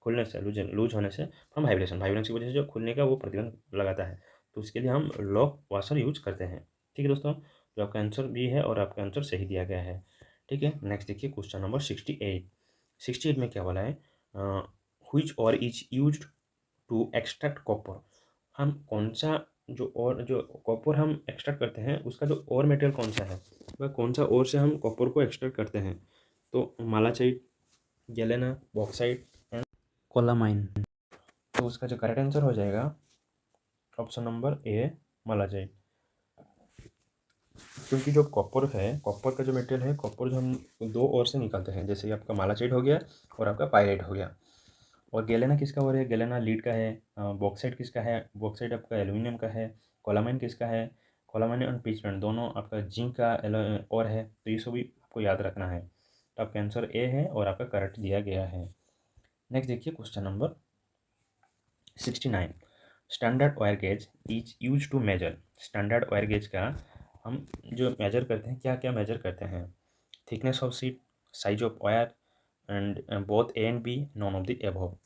खुलने से, लूज होने से, फ्रॉम वाइब्रेशन की वजह से जो खुलने का वो प्रतिबंध लगाता है। तो उसके लिए हम लॉक वाशर यूज करते हैं। ठीक है दोस्तों, जो आपका आंसर भी है और आपका आंसर सही दिया गया है। ठीक है, नेक्स्ट देखिए क्वेश्चन नंबर 68। 68 में क्या बोला है, which ore is use to extract copper. हम कौन सा जो कॉपर हम एक्सट्रैक्ट करते हैं उसका जो और मटेरियल कौन सा है, वह कौन सा और से हम कॉपर को एक्सट्रैक्ट करते हैं। तो मालाचाइट, गैलेना, बॉक्साइट एंड कोलामाइन। तो उसका जो करेक्ट आंसर हो जाएगा ऑप्शन नंबर ए मालाजाइट। क्योंकि जो कॉपर है, कॉपर का जो मटेरियल है, कॉपर जो हम दो ओर से निकालते हैं, जैसे कि आपका मालाजाइट हो गया और आपका पायराइट हो गया। और गैलेना किसका हो रहा है? गैलेना लीड का है। बॉक्साइट किसका है? बॉक्साइट आपका एल्यूमिनियम का है। कोलामाइन किसका है? कोलामाइन और पिचमेंट दोनों आपका जिंक का और है। तो ये सभी आपको याद रखना है। तो आपका आंसर ए है और आपका करेक्ट दिया गया है। नेक्स्ट देखिए question number 69। Standard wire gauge is use to measure. Standard wire gauge का हम जो मेजर करते हैं, क्या क्या मेजर करते हैं? Thickness of sheet, size of wire and both A and B, none of the above.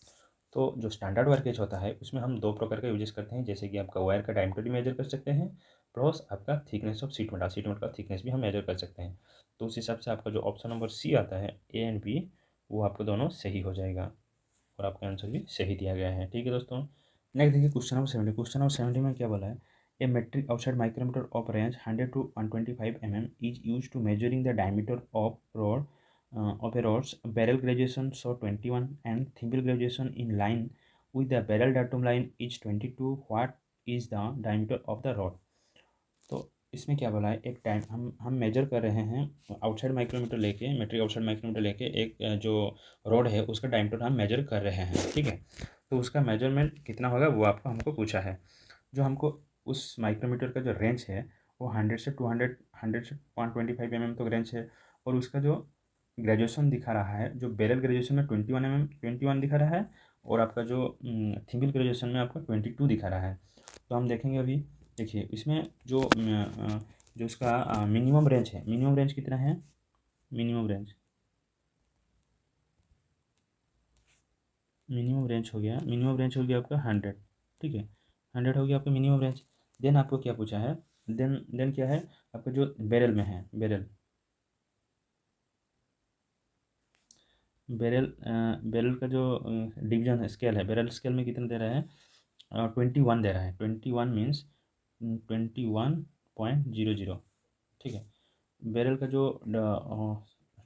तो जो स्टैंडर्ड वायर गेज होता है उसमें हम दो प्रकार का यूजेस करते हैं, जैसे कि आपका वायर का डायमीटर भी मेजर कर सकते हैं, प्लस आपका थिकनेस ऑफ सीट मेटल का थिकनेस भी हम मेजर कर सकते हैं। तो उस हिसाब से आपका जो ऑप्शन नंबर सी आता है ए एंड बी, वो आपको दोनों सही हो जाएगा और आपका आंसर भी सही दिया गया है। ठीक है दोस्तों। नेक्स्ट देखिए क्वेश्चन नंबर 70। क्वेश्चन नंबर 70 में क्या बोला है? A metric outside micrometer of range 100 to 125 mm is use to measuring the diameter of rod of a rod's barrel graduation so 21 and thimble graduation in line with the barrel datum line is 22. What is the diameter of the rod? तो इसमें क्या बोला है? एक time हम major कर रहे हैं आउटसाइड माइक्रोमीटर लेके, मेट्रिक आउटसाइड माइक्रोमीटर लेके एक जो रोड है उसका डायमीटर हम मेजर कर रहे हैं। ठीक है, तो उसका मेजरमेंट कितना होगा वो आपको हमको पूछा है। जो हमको उस माइक्रोमीटर का जो रेंज है वो 100 से 200, 100 से 125 mm तक रेंज है। और उसका जो ग्रेजुएशन दिखा रहा है, जो बैरल ग्रेजुएशन में 21 दिखा रहा है और आपका जो थिम्बल ग्रेजुएशन में आपका 22 दिखा रहा है। तो हम देखेंगे अभी। देखिए इसमें जो इसका मिनिमम रेंज है, मिनिमम रेंज कितना है? मिनिमम रेंज हो गया आपका 100। ठीक है, 100 हो गया आपका मिनिमम रेंज। देन आपको क्या पूछा है? देन क्या है आपका जो बैरल में है? बैरल का जो डिवीजन है, स्केल है, बैरल स्केल में कितना दे रहा है? 21 दे रहा है। 21 मीन्स 21.00। ठीक है, बैरल का जो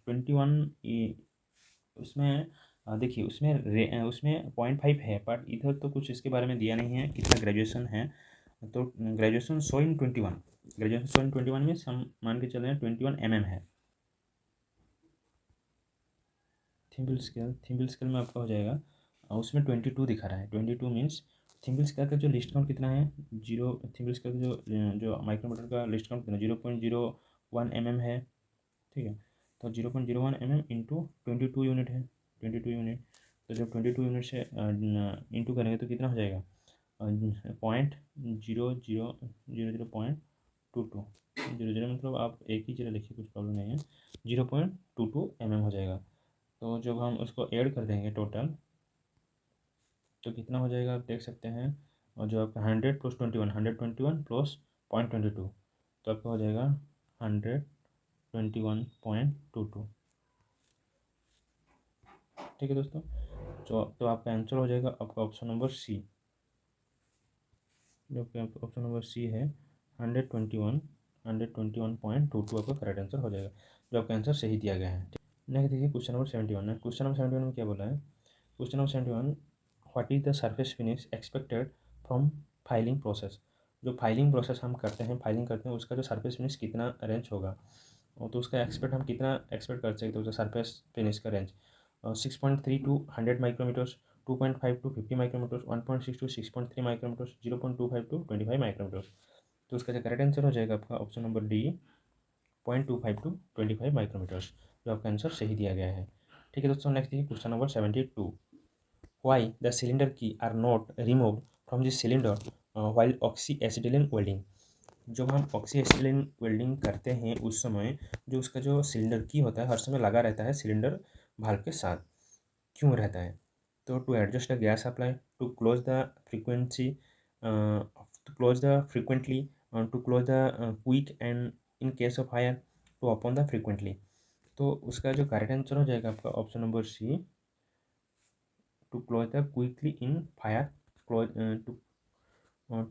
21 उसमें देखिए उसमें 0.5 है, बट इधर तो कुछ इसके बारे में दिया नहीं है कितना ग्रेजुएशन है। तो ग्रेजुएशन 100 इन 21 मीन्स हम मान के चल रहे हैं 21 mm है। थिम्बल स्केल में आपका हो जाएगा उसमें 22 दिखा रहा है। 22 मीन्स थिम्बल स्केल का जो लिस्ट काउंट कितना है? जीरो। थिम्बल स्केल का जो माइक्रोमीटर का लिस्ट काउंट कितना? 0.01 mm है। ठीक है, तो 0.01 mm इंटू 22 यूनिट है, 22 यूनिट। तो जब 22 यूनिट से इंटू करेंगे तो कितना हो जाएगा? 0.00.22 मतलब आप एक ही जगह लिखिए, कुछ प्रॉब्लम नहीं है। 0.22 mm हो जाएगा। तो जब हम उसको ऐड कर देंगे टोटल तो कितना हो जाएगा आप देख सकते हैं। और जो आपका 100 + 21, 121 प्लस 0.22, तो आपका हो जाएगा 121.22। ठीक है दोस्तों, तो आपका आंसर हो जाएगा आपका ऑप्शन नंबर सी। जो आपका ऑप्शन नंबर सी है 121.22 आपका करेक्ट आंसर हो जाएगा, जो आपका आंसर सही दिया गया है। नेक्स्ट देखिए क्वेश्चन नंबर 71 है। क्वेश्चन नंबर 71 में क्या बोला है? Question number 71, what is the surface finish expected from filing process. जो फाइलिंग प्रोसेस हम करते हैं उसका जो सरफेस फिनिश कितना रेंज होगा? और तो उसका हम कितना एक्सपेक्ट कर सकते हैं उसका सरफेस फिनिश का range? 6.3 to 100 micrometres, 2.5 to 50 micrometres, 1.6 to 6.3 micrometres, 0.25 to 25 micrometres. तो उसका जो करेक्ट आंसर हो जाएगा आपका option number D 0.25 to 25 micrometres, जो आपका आंसर सही दिया गया है। ठीक है दोस्तों, नेक्स्ट देखिए question number 72। Why the cylinder key are not remove from this cylinder while oxy acetylene welding. जब हम ऑक्सी एसिटिलीन वेल्डिंग करते हैं उस समय जो उसका जो सिलेंडर की होता है हर समय लगा रहता है सिलेंडर भाल्व के साथ। क्यों रहता है? तो to adjust the gas supply, to close the frequency, to close the quick and in case of fire to open the frequently. तो उसका जो करेक्ट आंसर हो जाएगा आपका option number C, to close the quickly in fire, to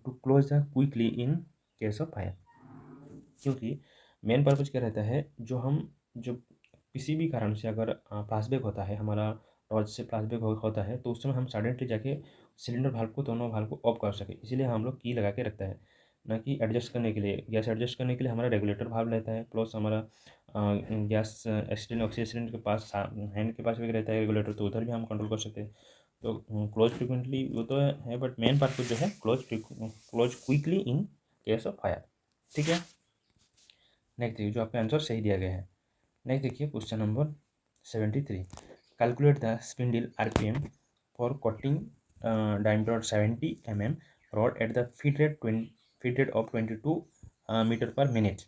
close the quickly in case of fire. क्योंकि main purpose क्या रहता है, जो किसी भी कारण से अगर फ्लैशबैक होता है, हमारा टॉर्च से फ्लैशबैक होता है, तो उस समय हम साइलेंटली जाके सिलेंडर वाल्व को, दोनों वाल्व को ऑफ कर सकें, इसीलिए हम लोग की लगा के रखता है। ना कि एडजस्ट करने के लिए, गैस एडजस्ट करने के लिए हमारा रेगुलेटर वाल्व रहता है, प्लस हमारा गैस सिलेंडर, ऑक्सीजन सिलेंडर के पास, हैंड के पास भी रहता है रेगुलेटर, तो उधर भी हम कंट्रोल कर सकते हैं। तो क्लोज फ्रिक्वेंटली वो तो है, बट मेन पर्पज जो है close quickly in case of fire. ठीक है, नेक्स्ट देखिए, जो आपका आंसर सही दिया गया है। नेक्स्ट देखिए question number 73, calculate the spindle RPM for cutting diameter 70 mm rod at the feed rate of 22 metre per minute.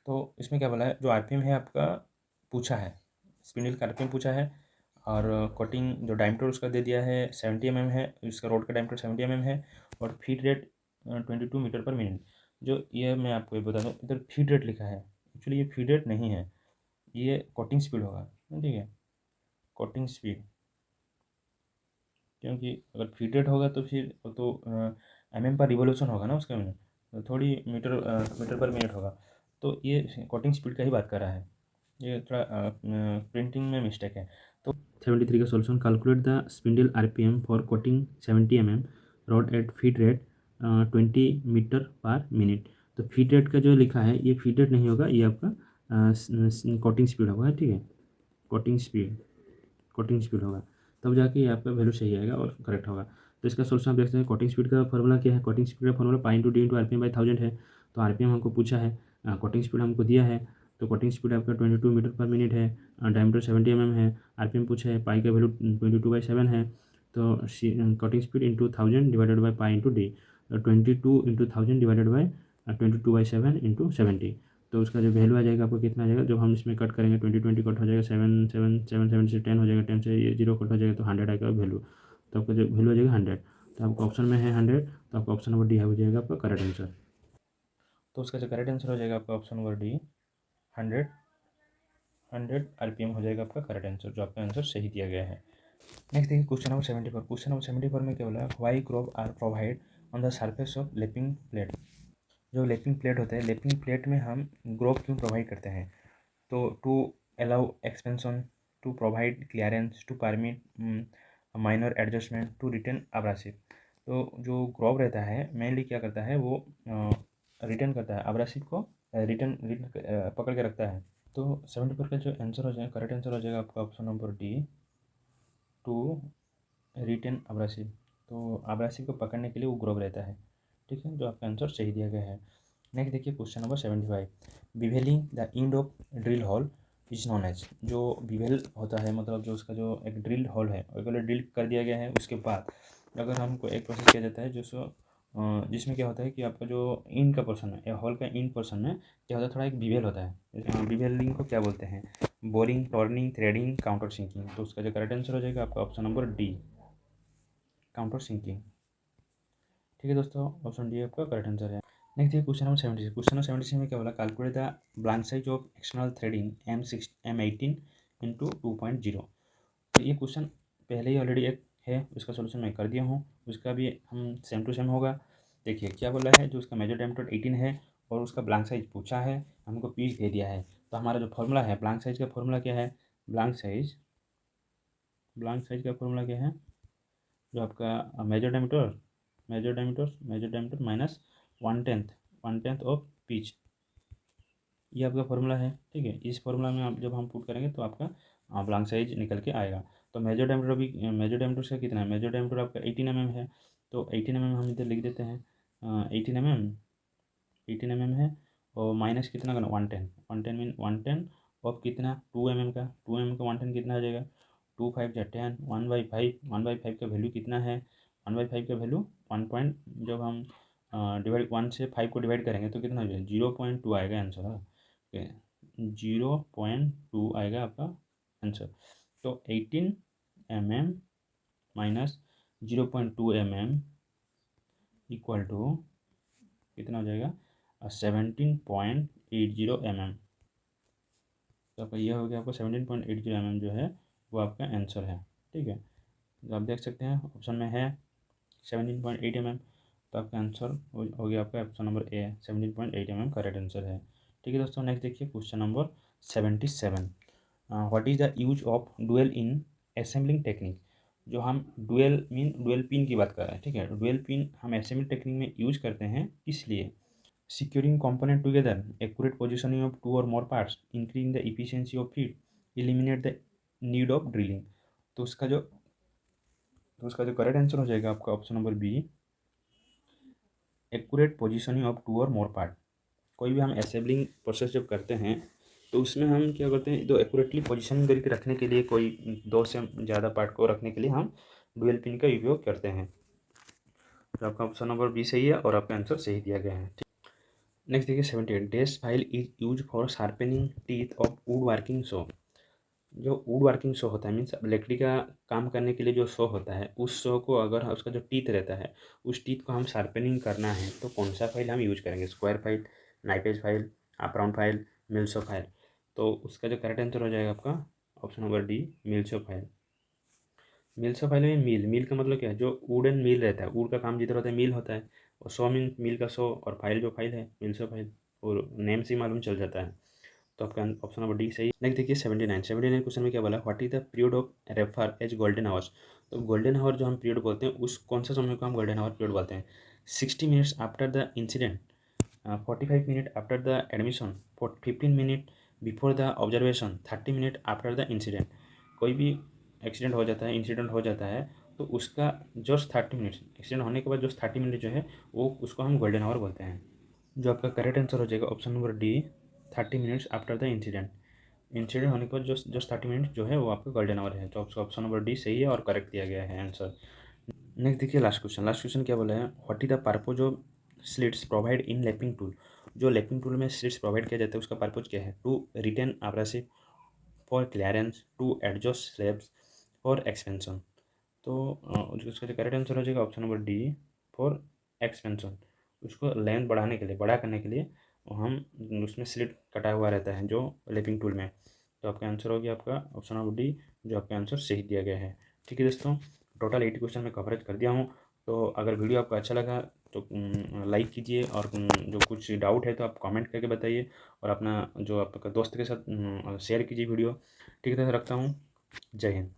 तो इसमें क्या बोला है, जो आरपीएम है आपका पूछा है, स्पिंडल का आरपीएम पूछा है, और कटिंग जो डायमीटर उसका दे दिया है 70 mm है, इसका रोड का डायमीटर 70 mm है, और feed rate 22 metre per minute. जो ये मैं आपको ये बता दूँ, इधर फीड रेट लिखा है, एक्चुअली ये फीड रेट नहीं है, ये कटिंग स्पीड होगा। ठीक है, कटिंग स्पीड, क्योंकि अगर फीड रेट होगा तो फिर तो एमएम पर रिवोल्यूशन होगा ना उसके में, तो थोड़ी मीटर पर मिनट होगा। तो ये कटिंग स्पीड का ही बात कर रहा है, ये थोड़ा प्रिंटिंग में मिस्टेक है। तो 73 का solution, calculate the spindle RPM for cutting 70 mm rod at feed rate 20 metre per minute. तो फीड रेट का जो लिखा है ये फीड रेट नहीं होगा, ये आपका कटिंग स्पीड होगा। ठीक है, कटिंग स्पीड होगा, तब जाके ये आपका वैल्यू सही आएगा और करेक्ट होगा। तो इसका सोल्यूशन आप देखते हैं, कटिंग स्पीड का फॉर्मूला क्या है, कटिंग स्पीड का formula pi into D into RPM by 1000 है। तो आरपीएम हमको पूछा है, कटिंग स्पीड हमको दिया है, तो कटिंग स्पीड आपका 22 मीटर पर मिनट है, डायमीटर 70 mm है, आरपीएम पूछा है, पाई का वैल्यू 22/7 है। तो cutting speed into 1000 divided by pi into D, 22 into 1000 divided by 22/7 into 70। तो उसका जो वैल्यू आ जाएगा आपको कितना आ जाएगा, जब हम इसमें कट करेंगे 20 कट हो जाएगा, 7 से 10 हो जाएगा, 10 से ये 0 कट हो जाएगा, तो 100 आएगा वैल्यू। तो आपका जो वैल्यू आ जाएगा 100। तो आपका ऑप्शन में है 100, तो आपका ऑप्शन नंबर डी हो जाएगा आपका करेक्ट आंसर। तो उसका जो करेक्ट आंसर हो जाएगा आपका ऑप्शन नंबर डी, 100 आरपीएम हो जाएगा आपका करेक्ट आंसर, जो आपका आंसर सही दिया गया है। नेक्स्ट देखिए क्वेश्चन नंबर 74। क्वेश्चन नंबर 74 में क्या बोला है, why groove are provide on the surface of lapping plate. जो लैपिंग प्लेट होता है, लैपिंग प्लेट में हम ग्रोव क्यों प्रोवाइड करते हैं, तो to allow expansion, to provide clearance, to permit minor adjustment, to return abrasive. तो जो ग्रोव रहता है मेनली क्या करता है, वो रिटर्न करता है अब्रासिव को, रिटर्न पकड़ के रखता है। तो 74 का जो आंसर हो जाएगा, करेक्ट आंसर हो जाएगा आपका option number D, to return abrasive. तो अब्रासिव को पकड़ने के लिए वो ग्रोव रहता है। ठीक है, जो आपका आंसर सही दिया गया है। नेक्स्ट देखिए question number 75, bevelling the end of drill hole is known as. जो बिवेल होता है, मतलब जो उसका जो एक ड्रिल होल है, अगर ड्रिल कर दिया गया है उसके बाद अगर हमको एक प्रोसेस किया जाता है जो जिसमें क्या होता है कि आपका जो इन का पोर्सन है, या हॉल का इन पोर्सन में क्या होता है, थोड़ा एक बिवेल होता है। बिवेलिंग को क्या बोलते हैं, boring, turning, threading, counter sinking. तो उसका जो करेक्ट आंसर हो जाएगा आपका option number D, counter sinking. ठीक है दोस्तों, ऑप्शन डी आपका करेक्ट आंसर है। नेक्स्ट है क्वेश्चन नंबर 76। क्वेश्चन नंबर 76 में क्या बोला, calculate the blank size of external threading M18 into 2.0। तो ये क्वेश्चन पहले ही ऑलरेडी एक है, उसका सोल्यूशन मैं कर दिया हूँ, उसका भी हम सेम टू सेम होगा। देखिए क्या बोला है, जो उसका मेजर डायमीटर 18 है और उसका ब्लैंक साइज पूछा है, हमको पीस दे दिया है। तो हमारा जो फॉर्मूला है ब्लैंक साइज का फॉर्मूला क्या है, ब्लैंक साइज का फॉर्मूला क्या है, जो आपका major diameter minus 1/10 of pitch, ये आपका फॉर्मूला है। ठीक है, इस फॉर्मूला में आप जब हम पुट करेंगे तो आपका ब्लैंक साइज निकल के आएगा। तो मेजर डायमीटर से कितना है, मेजर डायमीटर आपका 18 mm है, तो 18 mm हम इधर लिख देते हैं, 18 mm है, और माइनस कितना करना, 110 मीन 110 ऑफ कितना, 2 mm का, 2 mm का 110 कितना आ जाएगा, 2 5 या 10, 1/5 का वैल्यू कितना है, 1/5 का वैल्यू 1 पॉइंट, जब हम डिवाइड 1 से 5 को डिवाइड करेंगे तो कितना हो जाएगा, 0.2 आएगा आंसर। हाँ, 0.2 आएगा आपका आंसर। तो 18 mm minus 0.2 mm equal to कितना हो जाएगा, 17.80 mm। तो आपका यह हो गया, आपका 17.80 mm जो है वो आपका आंसर है। ठीक है, तो आप देख सकते हैं ऑप्शन में है 17.8 mm, तो आपका आंसर हो गया आपका ऑप्शन नंबर ए, 17.8 mm करेक्ट आंसर है। ठीक है दोस्तों, नेक्स्ट देखिए question number 77, what is the use of dual in assembling technique, जो हम डुअल पिन की बात कर रहे हैं, ठीक है। डुअल पिन हम असेंबलिंग टेक्निक में यूज करते हैं, किस लिए? Securing component together, accurate positioning of 2 or more parts, increasing the efficiency of feed, eliminate the need of drilling. तो उसका जो करेक्ट आंसर हो जाएगा आपका option number B, accurate positioning of 2 or more part. कोई भी हम असेंबलिंग प्रोसेस जब करते हैं तो उसमें हम क्या करते हैं, तो एक्यूरेटली पोजीशन करके रखने के लिए, कोई 2 से ज़्यादा पार्ट को रखने के लिए हम डुअल पिन का उपयोग करते हैं। तो आपका ऑप्शन नंबर बी सही है और आपका आंसर सही दिया गया है। नेक्स्ट देखिए 78, dash file is use for sharpening teeth of would working so. जो वुड वर्किंग सो होता है, मीन्स लकड़ी का काम करने के लिए जो सो होता है, उस सो को अगर उसका जो टीथ रहता है, उस टीथ को हम शार्पनिंग करना है तो कौन सा फाइल हम यूज करेंगे? Square file, knife edge file, half round file, mill saw file. तो उसका जो करेक्ट आंसर हो जाएगा आपका option number D, mill saw file. Mill saw file में मिल का मतलब क्या है? जो वुड एंड मिल रहता है, वुड का काम जिधर होता है मिल होता है, और सो मीन मिल का सो, और फाइल जो फाइल है मिल्सो फाइल, और नेम से ही मालूम चल जाता है। तो आपका ऑप्शन नंबर डी सही है। नेक्स्ट देखिए 79 क्वेश्चन में क्या बोला, what is the period of refer as golden hours. तो गोल्डन आवर जो हम पीरियड बोलते हैं, उस कौन सा समय को हम गोल्डन आवर पीरियड बोलते हैं? 60 minutes after the incident, 45 minute after the admission, 15 minute before the observation, 30 minute after the incident. कोई भी एक्सीडेंट हो जाता है, इंसिडेंट हो जाता है, तो उसका जस्ट 30 मिनट्स, एक्सीडेंट होने के बाद जस्ट 30 मिनट जो है वो, उसको हम गोल्डन आवर बोलते हैं। जो आपका करेक्ट आंसर हो जाएगा option number D, 30 minutes after the incident. Incident होने के बाद जस्ट 30 मिनट जो है वो आपका गोल्डन आवर है। तो आपका ऑप्शन नंबर डी सही है और करेक्ट दिया गया है आंसर। नेक्स्ट देखिए लास्ट क्वेश्चन क्या बोला है, what is the purpose of slits provide in lapping tool. जो लैपिंग टूल में स्लिट्स प्रोवाइड किया जाता है उसका पर्पज क्या है? To retain abrasive, for clearance, to adjust slabs, for expansion. तो उसका जो करेक्ट आंसर हो जाएगा option number D, for expansion. उसको लेंथ बढ़ाने के लिए, बड़ा करने के लिए हम उसमें स्लिट कटा हुआ रहता है जो लैपिंग टूल में। तो आपका आंसर हो गया आपका ऑप्शन नंबर डी, जो आपका आंसर सही दिया गया है। ठीक है दोस्तों, टोटल 80 क्वेश्चन में कवरेज कर दिया हूँ। तो अगर वीडियो आपको अच्छा लगा तो लाइक कीजिए, और जो कुछ डाउट है तो आप कमेंट करके बताइए, और अपना जो आपका दोस्त के साथ शेयर कीजिए वीडियो। ठीक है, तो रखता हूँ। जय हिंद।